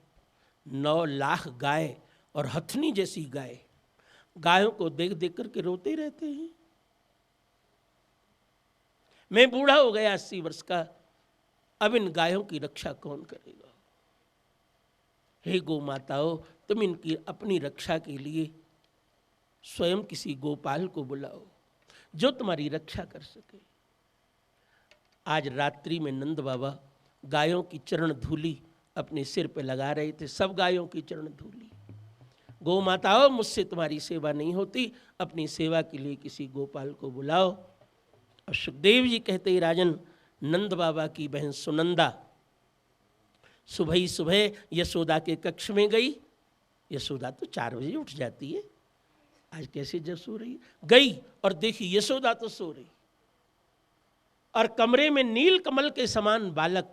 9 लाख गाय और हथनी जैसी गाय, गायों को देख देख करके रोते रहते हैं। मैं बूढ़ा हो गया 80 वर्ष का, अब इन गायों की रक्षा कौन करेगा? हे गौ माताओं, तुम इनकी अपनी रक्षा के लिए स्वयं किसी गोपाल को बुलाओ जो तुम्हारी रक्षा कर सके। आज रात्रि में नंद बाबा गायों की चरण धूली अपने सिर पे लगा रहे थे, सब गायों की चरण धूली। गौ माताओं, मुझसे तुम्हारी सेवा नहीं होती, अपनी सेवा के लिए किसी गोपाल को बुलाओ। और सुखदेव जी कहते ही, राजन नंद बाबा की बहन सुनंदा सुबह ही सुबह यशोदा के कक्ष में गई। यशोदा तो 4 बजे उठ जाती है, आज कैसे जब सो रही गई और देखी यशोदा तो सो रही और कमरे में नील कमल के समान बालक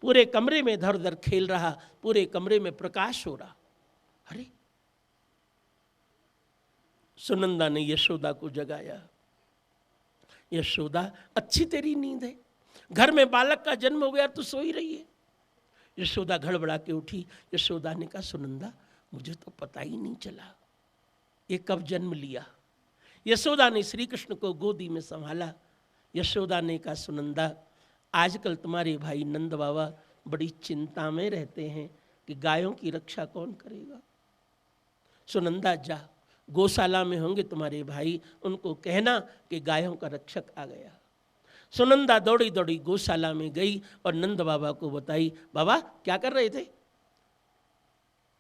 पूरे कमरे में इधर उधर खेल रहा, पूरे कमरे में प्रकाश हो रहा। अरे सुनंदा ने यशोदा को जगाया। यशोदा, अच्छी तेरी नींद है, घर में बालक का जन्म हो गया, तू सो ही रही है। यशोदा घड़बड़ा के उठी। यशोदा ने कहा, सुनंदा मुझे तो पता ही नहीं चला ये कब जन्म लिया। यशोदा ने श्री कृष्ण को गोदी में संभाला। यशोदा ने कहा, सुनंदा आजकल तुम्हारे भाई नंद बाबा बड़ी चिंता में रहते हैं कि गायों की रक्षा कौन करेगा। सुनंदा जा, गौशाला में होंगे तुम्हारे भाई, उनको कहना कि गायों का रक्षक आ गया। सुनंदा दौड़ी दौड़ी गौशाला में गई और नंद बाबा को बताई। बाबा क्या कर रहे थे?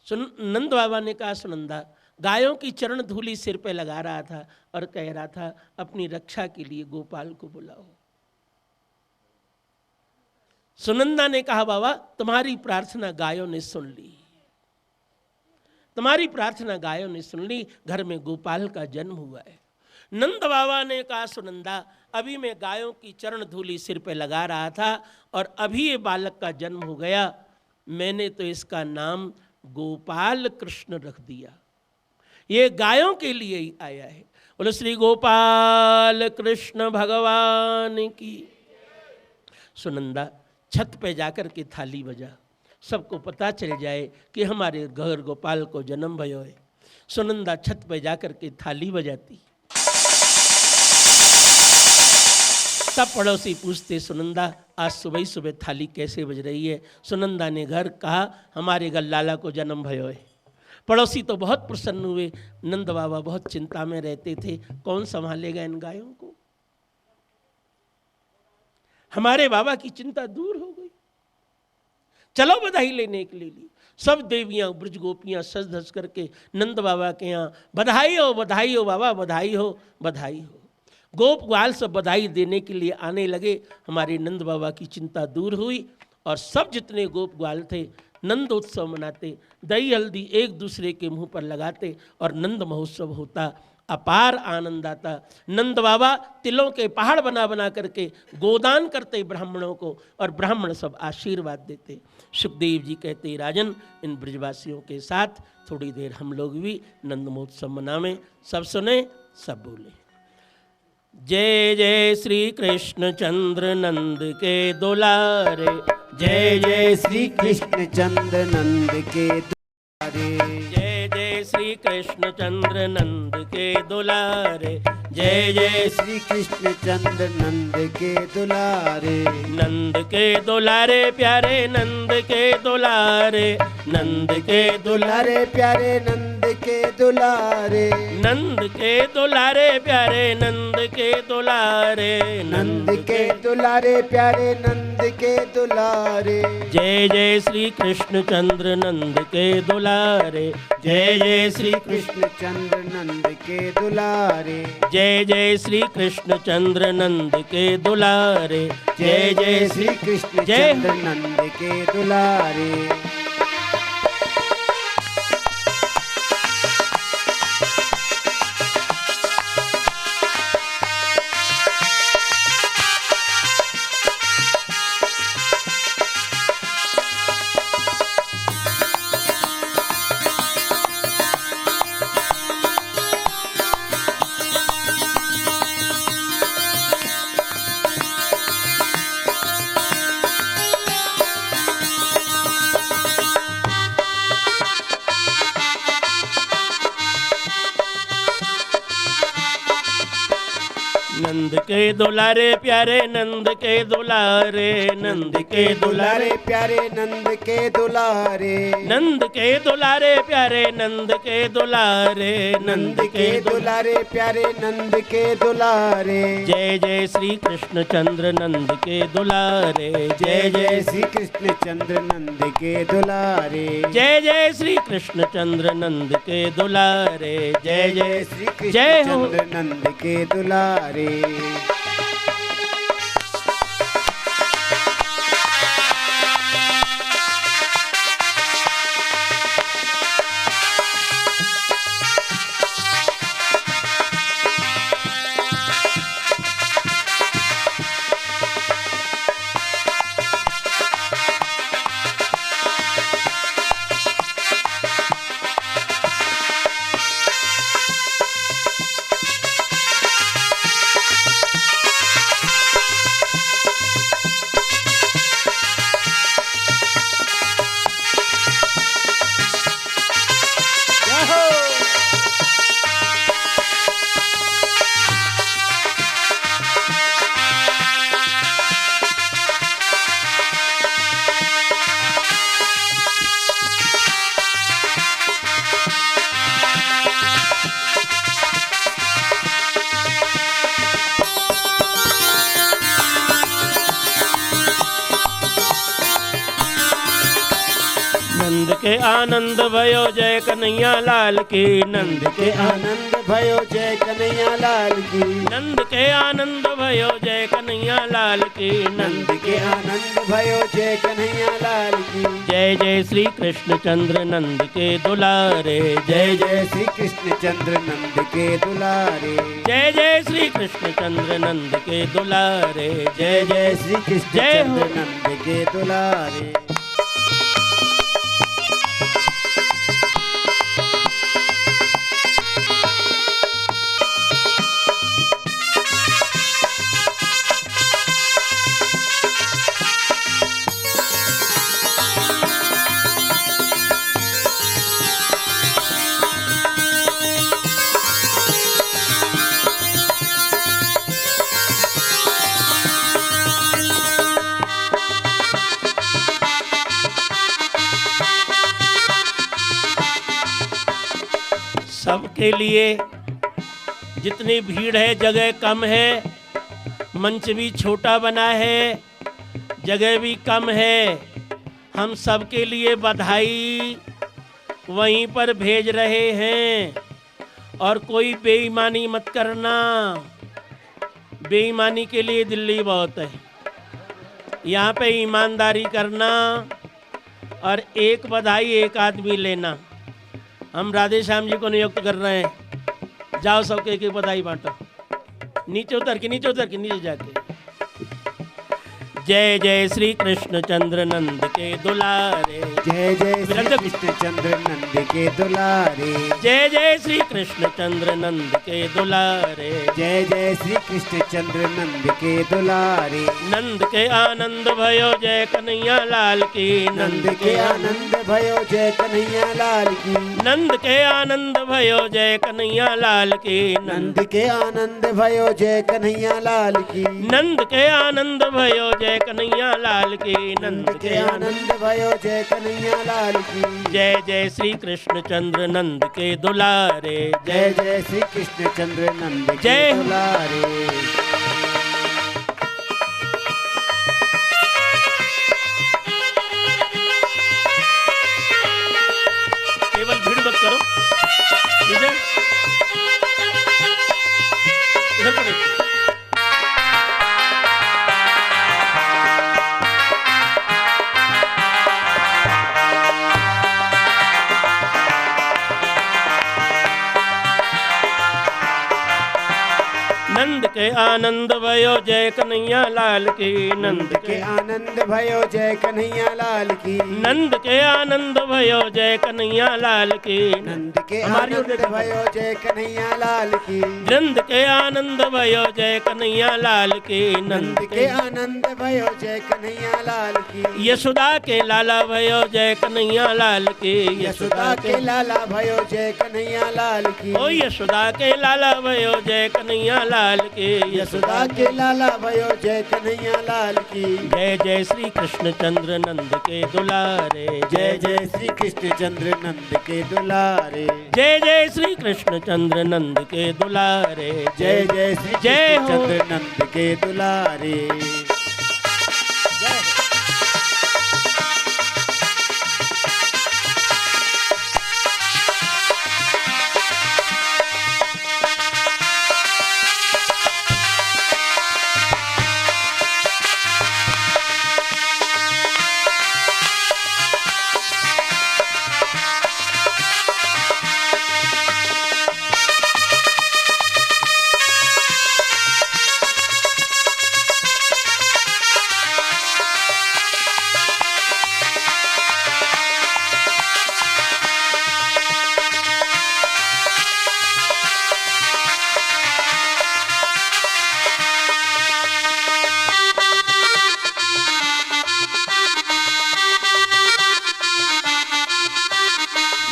नंद बाबा ने कहा, सुनंदा गायों की चरण धूली सिर पे लगा रहा था और कह रहा था अपनी रक्षा के लिए गोपाल को बुलाओ। सुनंदा ने कहा, बाबा तुम्हारी प्रार्थना गायों ने सुन ली, तुम्हारी प्रार्थना गायों ने सुन ली, घर में गोपाल का जन्म हुआ है। नंद बाबा ने कहा, सुनंदा अभी मैं गायों की चरण धूली सिर पे लगा रहा था और अभी ये बालक का जन्म हो गया, मैंने तो इसका नाम गोपाल कृष्ण रख दिया, ये गायों के लिए ही आया है। बोलो श्री गोपाल कृष्ण भगवान की। सुनंदा छत पे जाकर के थाली बजा, सबको पता चल जाए कि हमारे घर गोपाल को जन्म भयो है। सुनंदा छत पे जाकर के थाली बजाती। सब पड़ोसी पूछते, सुनंदा आज सुबह ही सुबह थाली कैसे बज रही है? सुनंदा ने घर कहा, हमारे घर लाला को जन्म भयो है। पड़ोसी तो बहुत प्रसन्न हुए। नंद बाबा बहुत चिंता में रहते थे, कौन संभालेगा इन गायों को। हमारे बाबा की चिंता दूर हो गई। चलो बधाई लेने के लिए ली। सब देवियां ब्रज गोपियां सज धज करके नंद बाबा के यहाँ, बधाई हो बाबा, बधाई हो बधाई हो। गोप ग्वाल सब बधाई देने के लिए आने लगे। हमारे नंद बाबा की चिंता दूर हुई और सब जितने गोप ग्वाल थे नंदोत्सव मनाते, दही हल्दी एक दूसरे के मुंह पर लगाते और नंद महोत्सव होता। अपार आनंद आता। नंद बाबा तिलों के पहाड़ बना बना करके गोदान करते ब्राह्मणों को और ब्राह्मण सब आशीर्वाद देते। सुखदेव जी कहते, राजन इन ब्रजवासियों के साथ थोड़ी देर हम लोग भी नंद महोत्सव मनावें। सब सुने, सब बोले। जय जय श्री कृष्ण चंद्र नंद के दुलारे, जय जय श्री कृष्ण चंद्र नंद के दुलारे, जय जय श्री श्री कृष्ण चंद्र नंद के दुलारे, जय जय श्री कृष्ण चंद्र नंद के दुलारे, नंद के दुलारे प्यारे नंद के दुलारे, नंद के दुलारे प्यारे नंद के दुलारे, नंद के दुलारे प्यारे नंद के दुलारे, नंद के दुलारे प्यारे नंद के दुलारे, जय जय श्री कृष्ण चंद्र नंद के दुलारे, जय जय श्री कृष्ण चंद्र नंद के दुलारे, जय जय श्री कृष्ण चंद्र नंद के दुलारे, जय जय श्री कृष्ण जय चंद्र नंद के दुलारे। नंद के दुलारे प्यारे नंद के दुलारे, नंद के दुलारे प्यारे नंद के दुलारे, नंद के दुलारे प्यारे नंद के दुलारे, नंद के दुलारे प्यारे नंद के दुलारे, जय जय श्री कृष्ण चंद्र नंद के दुलारे, जय जय श्री कृष्ण चंद्र नंद के दुलारे, जय जय श्री कृष्ण चंद्र नंद के दुलारे, जय जय श्री कृष्ण जय हो चंद्र नंद के दुलारे। नंद के आनंद भयो जय कन्हैया लाल की, नंद के आनंद भयो जय कन्हैया लाल की, नंद के आनंद भयो जय कन्हैया लाल की, नंद के आनंद भयो जय कन्हैया लाल की, जय जय श्री कृष्ण चंद्र नंद के दुलारे, जय जय श्री कृष्ण चंद्र नंद के दुलारे, जय जय श्री कृष्ण चंद्र नंद के दुलारे, जय जय श्री कृष्ण जय हो चंद्र नंद के दुलारे। सबके लिए जितनी भीड़ है जगह कम है, मंच भी छोटा बना है, जगह भी कम है। हम सबके लिए बधाई वहीं पर भेज रहे हैं और कोई बेईमानी मत करना। बेईमानी के लिए दिल्ली बहुत है, यहाँ पे ईमानदारी करना और एक बधाई एक आदमी लेना। हम राधे श्याम जी को नियुक्त कर रहे हैं, जाओ सबके एक बधाई बांटो। नीचे उतर के नीचे जाके जय जय श्री कृष्ण चंद्र नंद के दुलारे। जय जय श्री कृष्ण चंद्र नंद के दुलारे। जय जय श्री कृष्ण चंद्र नंद के दुलारे। जय जय श्री कृष्ण चंद्र नंद के दुलारे। नंद के आनंद भयो जय कन्हैया लाल की। नंद के आनंद भयो जय कन्हैया लाल की। नंद के आनंद भयो जय कन्हैया लाल की। नंद के आनंद भयो जय कन्हैया लाल की। नंद के आनंद भयो जय कन्हैया लाल की। नंद के आनंद भयो जय कन्हैया लाल की। जय जय श्री कृष्ण चंद्र नंद के दुलारे। जय जय श्री कृष्ण चंद्र नंद के जय। दुलारे। केवल भीड़ मत करो, इधर इधर पर देखो। नंद के आनंद भयो जय कन्हैया लाल की। नंद के आनंद भयो जय कन्हैया लाल की। नंद के आनंद भयो जय कन्हैया लाल की। नंद के आनंद भयो जय कन्हैया लाल की। नंद के आनंद भयो जय कन्हैया लाल की। नंद के आनंद भयो जय कन्हैया लाल की। यशोदा के लाला भयो जय कन्हैया लाल की। यशोदा के लाला भयो जय कन्हैया लाल की। ओ यशोदा के लाला भयो जय कन्हैया लाल की। यशोदा के लाला भयो जय कन्हैया लाल की। जय जय श्री कृष्ण चंद्र नंद के दुलारे। जय जय श्री कृष्ण चंद्र नंद के दुलारे। जय जय श्री कृष्ण चंद्र नंद के दुलारे। जय जय श्री जय कृष्ण हो। चंद्र नंद के दुलारे।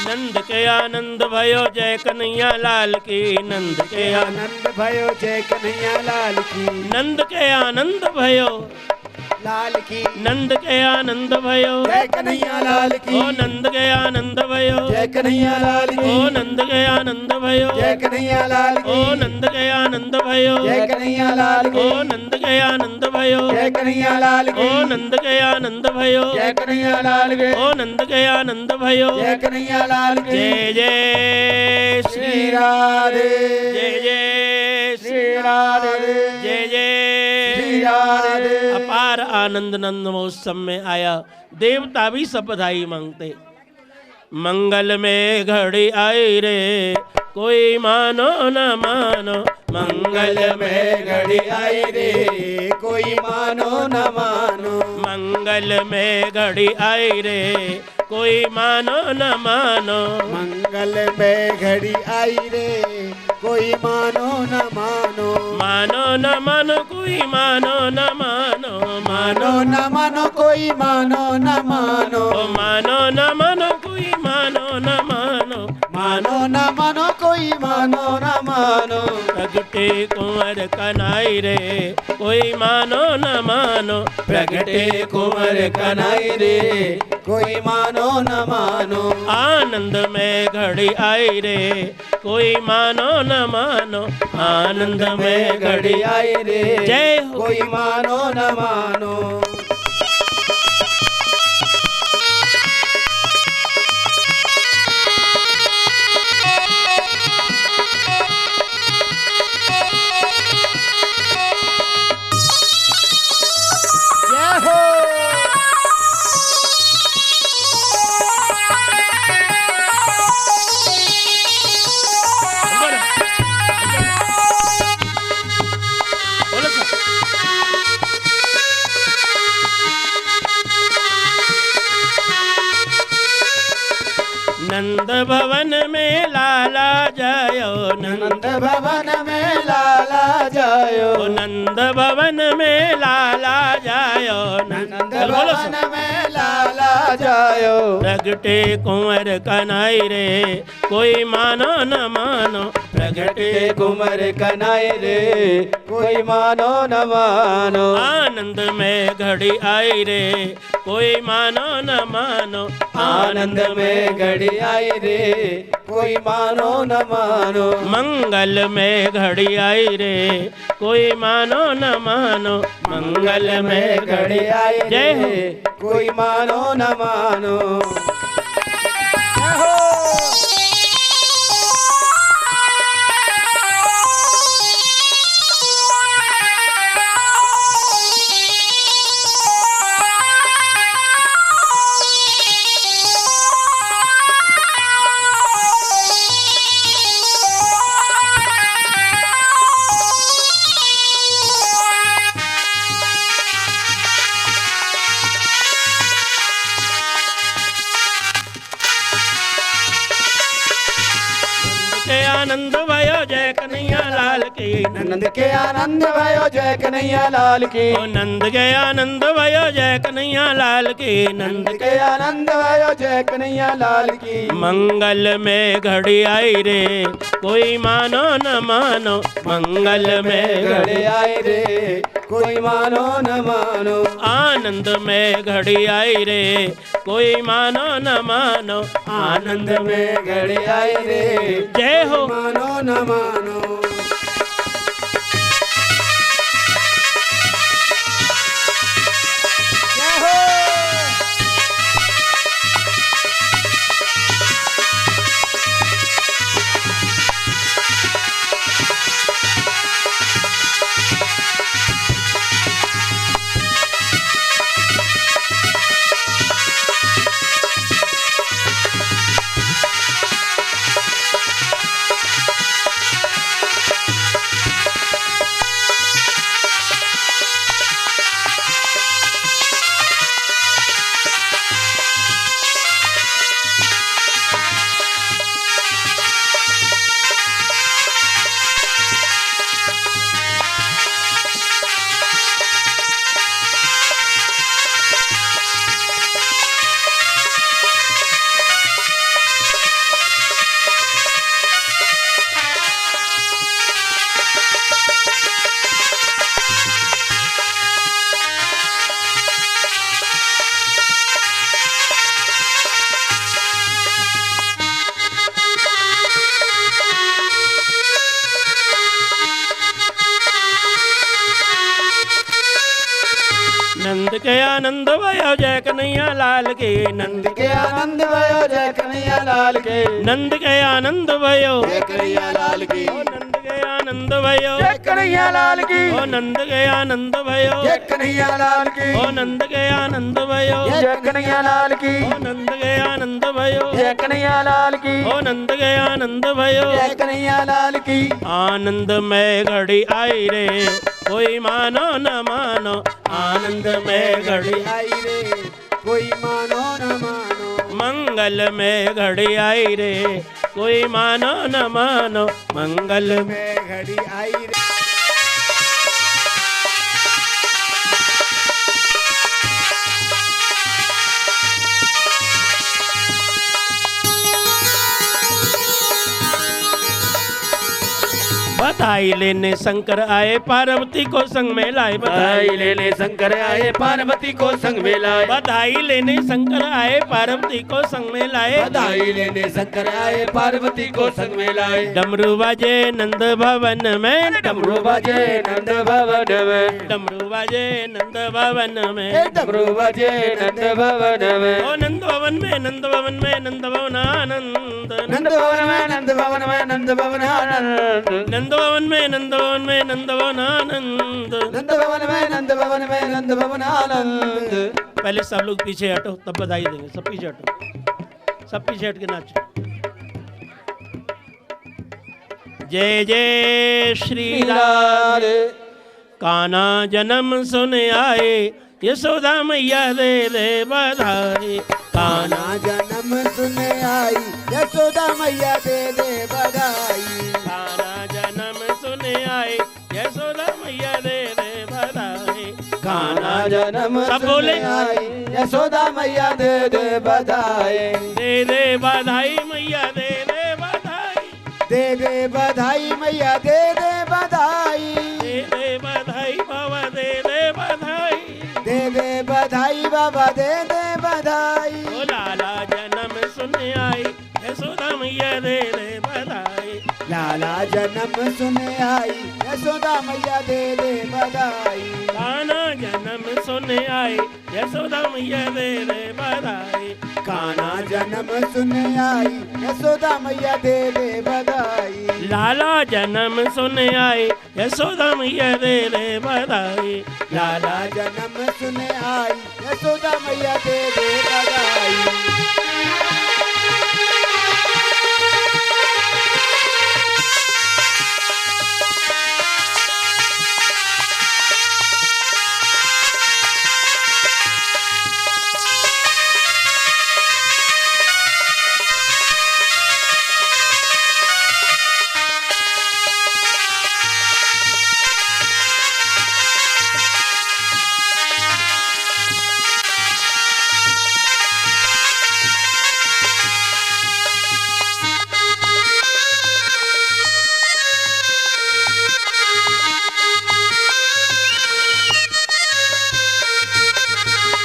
नंद के आनंद भयो जय कन्हैया लाल की। नंद के आनंद भयो जय कन्हैया लाल की। नंद के आनंद भयो लाल की। नंद के आनंद भयो जय कन्हैया लाल की। ओ नंद के आनंद भयो जय कन्हैया लाल की। ओ नंद के आनंद भयो जय कन्हैया लाल की। ओ नंद के आनंद भयो जय कन्हैया लाल की। ओ नंद के आनंद भयो जय कन्हैया लाल की। ओ नंद के आनंद भयो जय कन्हैया लाल की। ओ नंद के आनंद भयो जय कन्हैया लाल की। जय जय श्री राधे। जय जय श्री राधे। जय जय श्री राधे। अपार आनंद नंद महोत्सव में आया देवता भी सब बधाई मांगते। मंगल में घड़ी आई रे कोई मानो न मानो। मंगल में घड़ी आई रे कोई मानो न मानो। मंगल में घड़ी आई रे कोई मानो न मानो। मंगल में घड़ी आई रे कोई मानो न मानो। मानो न मानो कोई मानो न मानो। मानो न मानो कोई मानो न मानो। ओ मानो न मानो कोई मानो न मानो। मानो न मानो कोई मानो न मानो। प्रगटे कुंवर कनाई रे कोई मानो न मानो। प्रगटे कुंवर कनाई रे कोई मानो न मानो। आनंद में घड़ी आई रे कोई मानो न मानो। आनंद में घड़ी आई रे जय हो। कोई मानो न मानो। जय हो। बोलो सर। भवन में लाला जायो, नंद भवन में लाला जायो, नंद भवन में लाला जायो, नंद भवन में लाला जायो। प्रगटे कुंवर कन्हई रे कोई मानो न मानो, प्रगटे कुंवर कन्हई रे कोई मानो न मानो, आनंद में घड़ी आई रे कोई मानो न मानो, आनंद में घड़ी आई रे कोई मानो न मानो, मंगल में घड़ी आई रे कोई मानो न मानो, मंगल में घड़ी आई जय हो। रे कोई मानो न मानो। आनंद भयो जय कन्हैया लाल की, नंद के आनंद भयो जय कन्हैया लाल की, ओ नंद के आनंद भयो जय कन्हैया लाल की, नंद नंद के आनंद भयो जय कन्हैया लाल की। मंगल में घड़ी आई रे कोई मानो न मानो, मंगल में घड़ी आई रे कोई मानो न मानो, आनंद में घड़ी आई रे कोई मानो न मानो, आनंद में घड़ी आई रे जय हो। मानो न मानो। जय हो। नंद के आनंद भयो जय कन्हैया लाल की, नंद के आनंद भयो जय कन्हैया लाल के, नंद के आनंद भयो जय कन्हैया लाल की, ओ नंद के आनंद भयो जय कन्हैया लाल की, ओ नंद के आनंद भयो जय कन्हैया लाल की, ओ नंद के आनंद भयो जय कन्हैया लाल की, ओ नंद के आनंद भयो जय कन्हैया लाल की, ओ नंद के आनंद भयो जय कन्हैया लाल की। आनंद में घड़ी आई रे कोई मानो न मानो, आनंद में घड़ी आई रे कोई मानो न मानो, मंगल में घड़ी आई रे कोई मानो न मानो, मंगल में में घड़ी आई रे। बधाई लेने शंकर आए पार्वती को संग में लाए, बधाई लेने शंकर आए पार्वती को संग में लाए, बधाई लेने शंकर आए पार्वती को संग में लाए, बधाई लेने शंकर आए पार्वती को संग में लाए। डमरू बाजे नंद भवन में, डमरू बाजे नंद भवन में, डमरू बाजे नंद भवन में, डमरू बाजे नंद भवन में, ओ नंद भवन में नंद भवन में नंद भवन आनंद, नंद भवन में नंद भवन में नंद भवन आनंद, नंद भवन में नंद भवन में नंद भवन आनंद, नंद भवन में नंद भवन में नंद भवन आनंद। पहले सब लोग पीछे हटो तब बधाई देंगे, सब पीछे हटो, सब पीछे हट के नाचो। जय जय श्री राम, कान्हा जन्म सुन आए यशोदा मैया दे दे बधाई, कान्हा जन्म सुन आई यशोदा मैया दे दे बधाई। कान्हा जन्म सुन आए यशोदा मैया दे दे बधाई। कान्हा जन्म सब बोले। सुन आई यशोदा मैया दे दे बधाई। दे दे बधाई मैया दे दे बधाई। दे दे बधाई मैया दे दे बधाई। दे दे बधाई बाबा दे दे बधाई। दे दे बधाई बाबा दे दे बधाई। ओ लाला जन्म सुन आई यशोदा मैया दे दे बधाई। लाला जन्म सुन आई यशोदा मैया दे दे बधाई। कान्हा जन्म सुन आई यशोदा मैया दे दे बधाई। कान्हा जन्म सुन आई यशोदा मैया दे दे बधाई। लाला जन्म सुन आई यशोदा मैया दे दे बधाई। लाला जन्म सुन आई यशोदा मैया दे दे बधाई।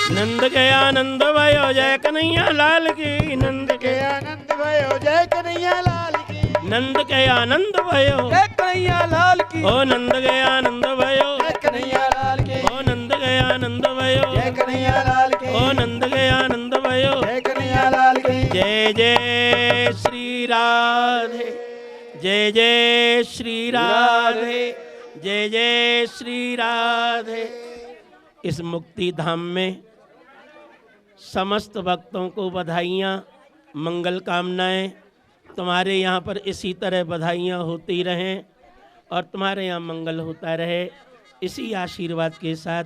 नंद के आनंद भयो जय कन्हैया लाल की। नंद के के आनंद भयो जय कन्हैया लाल की। नंद के आनंद भयो जय कन्हैया लाल की। ओ नंद के आनंद भयो। जय कन्हैया लाल की। ओ नंद के आनंद भयो। जय कन्हैया लाल की। ओ नंद के आनंद भयो। जय कन्हैया लाल की। जय जय श्री राधे। जय जय श्री राधे। जय जय श्री राधे। इस मुक्ति धाम में समस्त भक्तों को बधाइयाँ, मंगल कामनाएं। तुम्हारे यहाँ पर इसी तरह बधाइयाँ होती रहें और तुम्हारे यहाँ मंगल होता रहे। इसी आशीर्वाद के साथ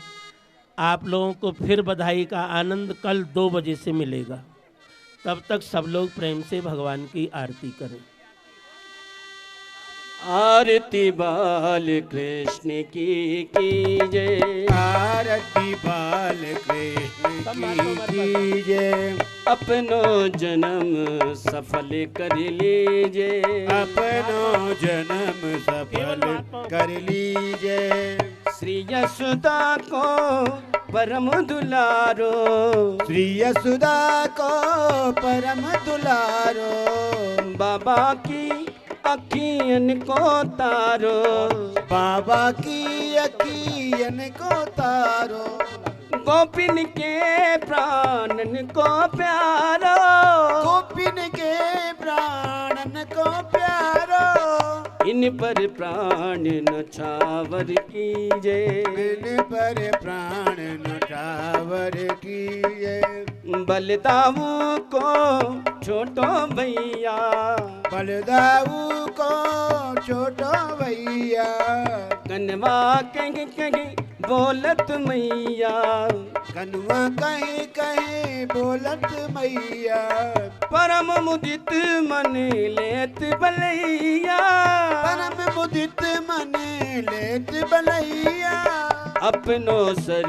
आप लोगों को फिर बधाई का आनंद कल 2 बजे से मिलेगा। तब तक सब लोग प्रेम से भगवान की आरती करें। आरती बाल कृष्ण की जय। आरती बाल कृष्ण की जय। अपनो जन्म सफल कर लीजिए। अपनो जन्म सफल कर लीजिए। श्री यशोदा को परम दुलारो। श्री यशोदा को परम दुलारो। बाबा की अखियन को तारो। बाबा की अखियन को तारो। गोपिन के प्राणन को प्यारो। गोपिन के प्राणन को प्यारो। इन पर प्राण नछावर कीजे। इन पर प्राण नछावर कीजे। बलदाऊ को छोटो भैया। बलदाऊ को छोटो भैया। कनवा कहीं बोलत मैया। कनुआ कहीं कहीं बोलत मैया। परम मुदित मन लेत बलैया। परम मुदित मन लेत बलैया। अपनो सर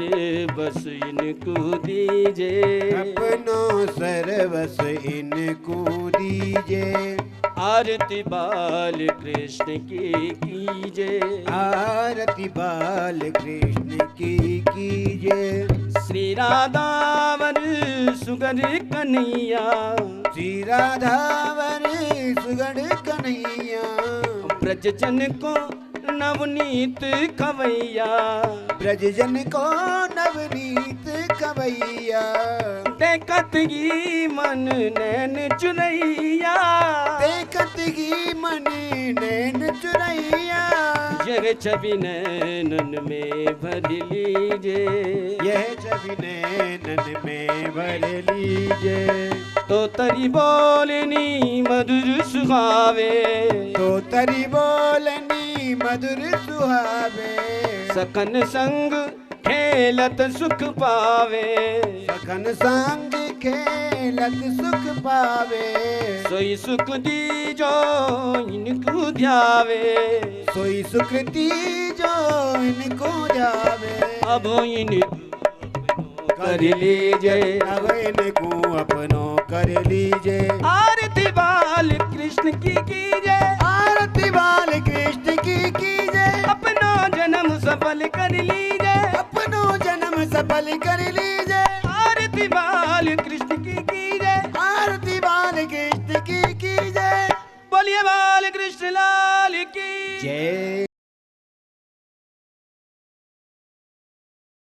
बस इनको दीजे। अपनो सर्वस इनको दीजे। आरती बाल कृष्ण की कीजे। आरती बाल कृष्ण की कीजे। श्री राधावर सुगर कन्हैया। श्री राधावर सुगढ़ कन्हैया। ब्रजजन को नवनीत खवैया। ब्रजजन को नवनीत खवैया। देखत ही मन नैन चुनैया। देखत ही मन नैन चुरैया। यह छवि नैनन में भर लीजे। यह छवि नैनन में भर लीजे। तो तरी बोलनी मधुर सुहावे। तो तरी बोलनी मधुर सुहावे। सखन संग खेलत सुख पावे। सखन संग खेलत सुख पावे, सोई सुख दीजो इनको ध्यावे, सोई सुकृति जो इनको जावे। अब इनको कर लीजे, अब इनको अपनो कर लीजे। आरती बाल कृष्ण की कीजे, आरती बाल कृष्ण की कीजे, अपनो जन्म सफल कर लीजे, अपनो जन्म सफल कर लीजे। आरती बाल कृष्ण की कीजे, आरती बाल कृष्ण की कीजे। बोलिए बाल कृष्ण लाल की जय।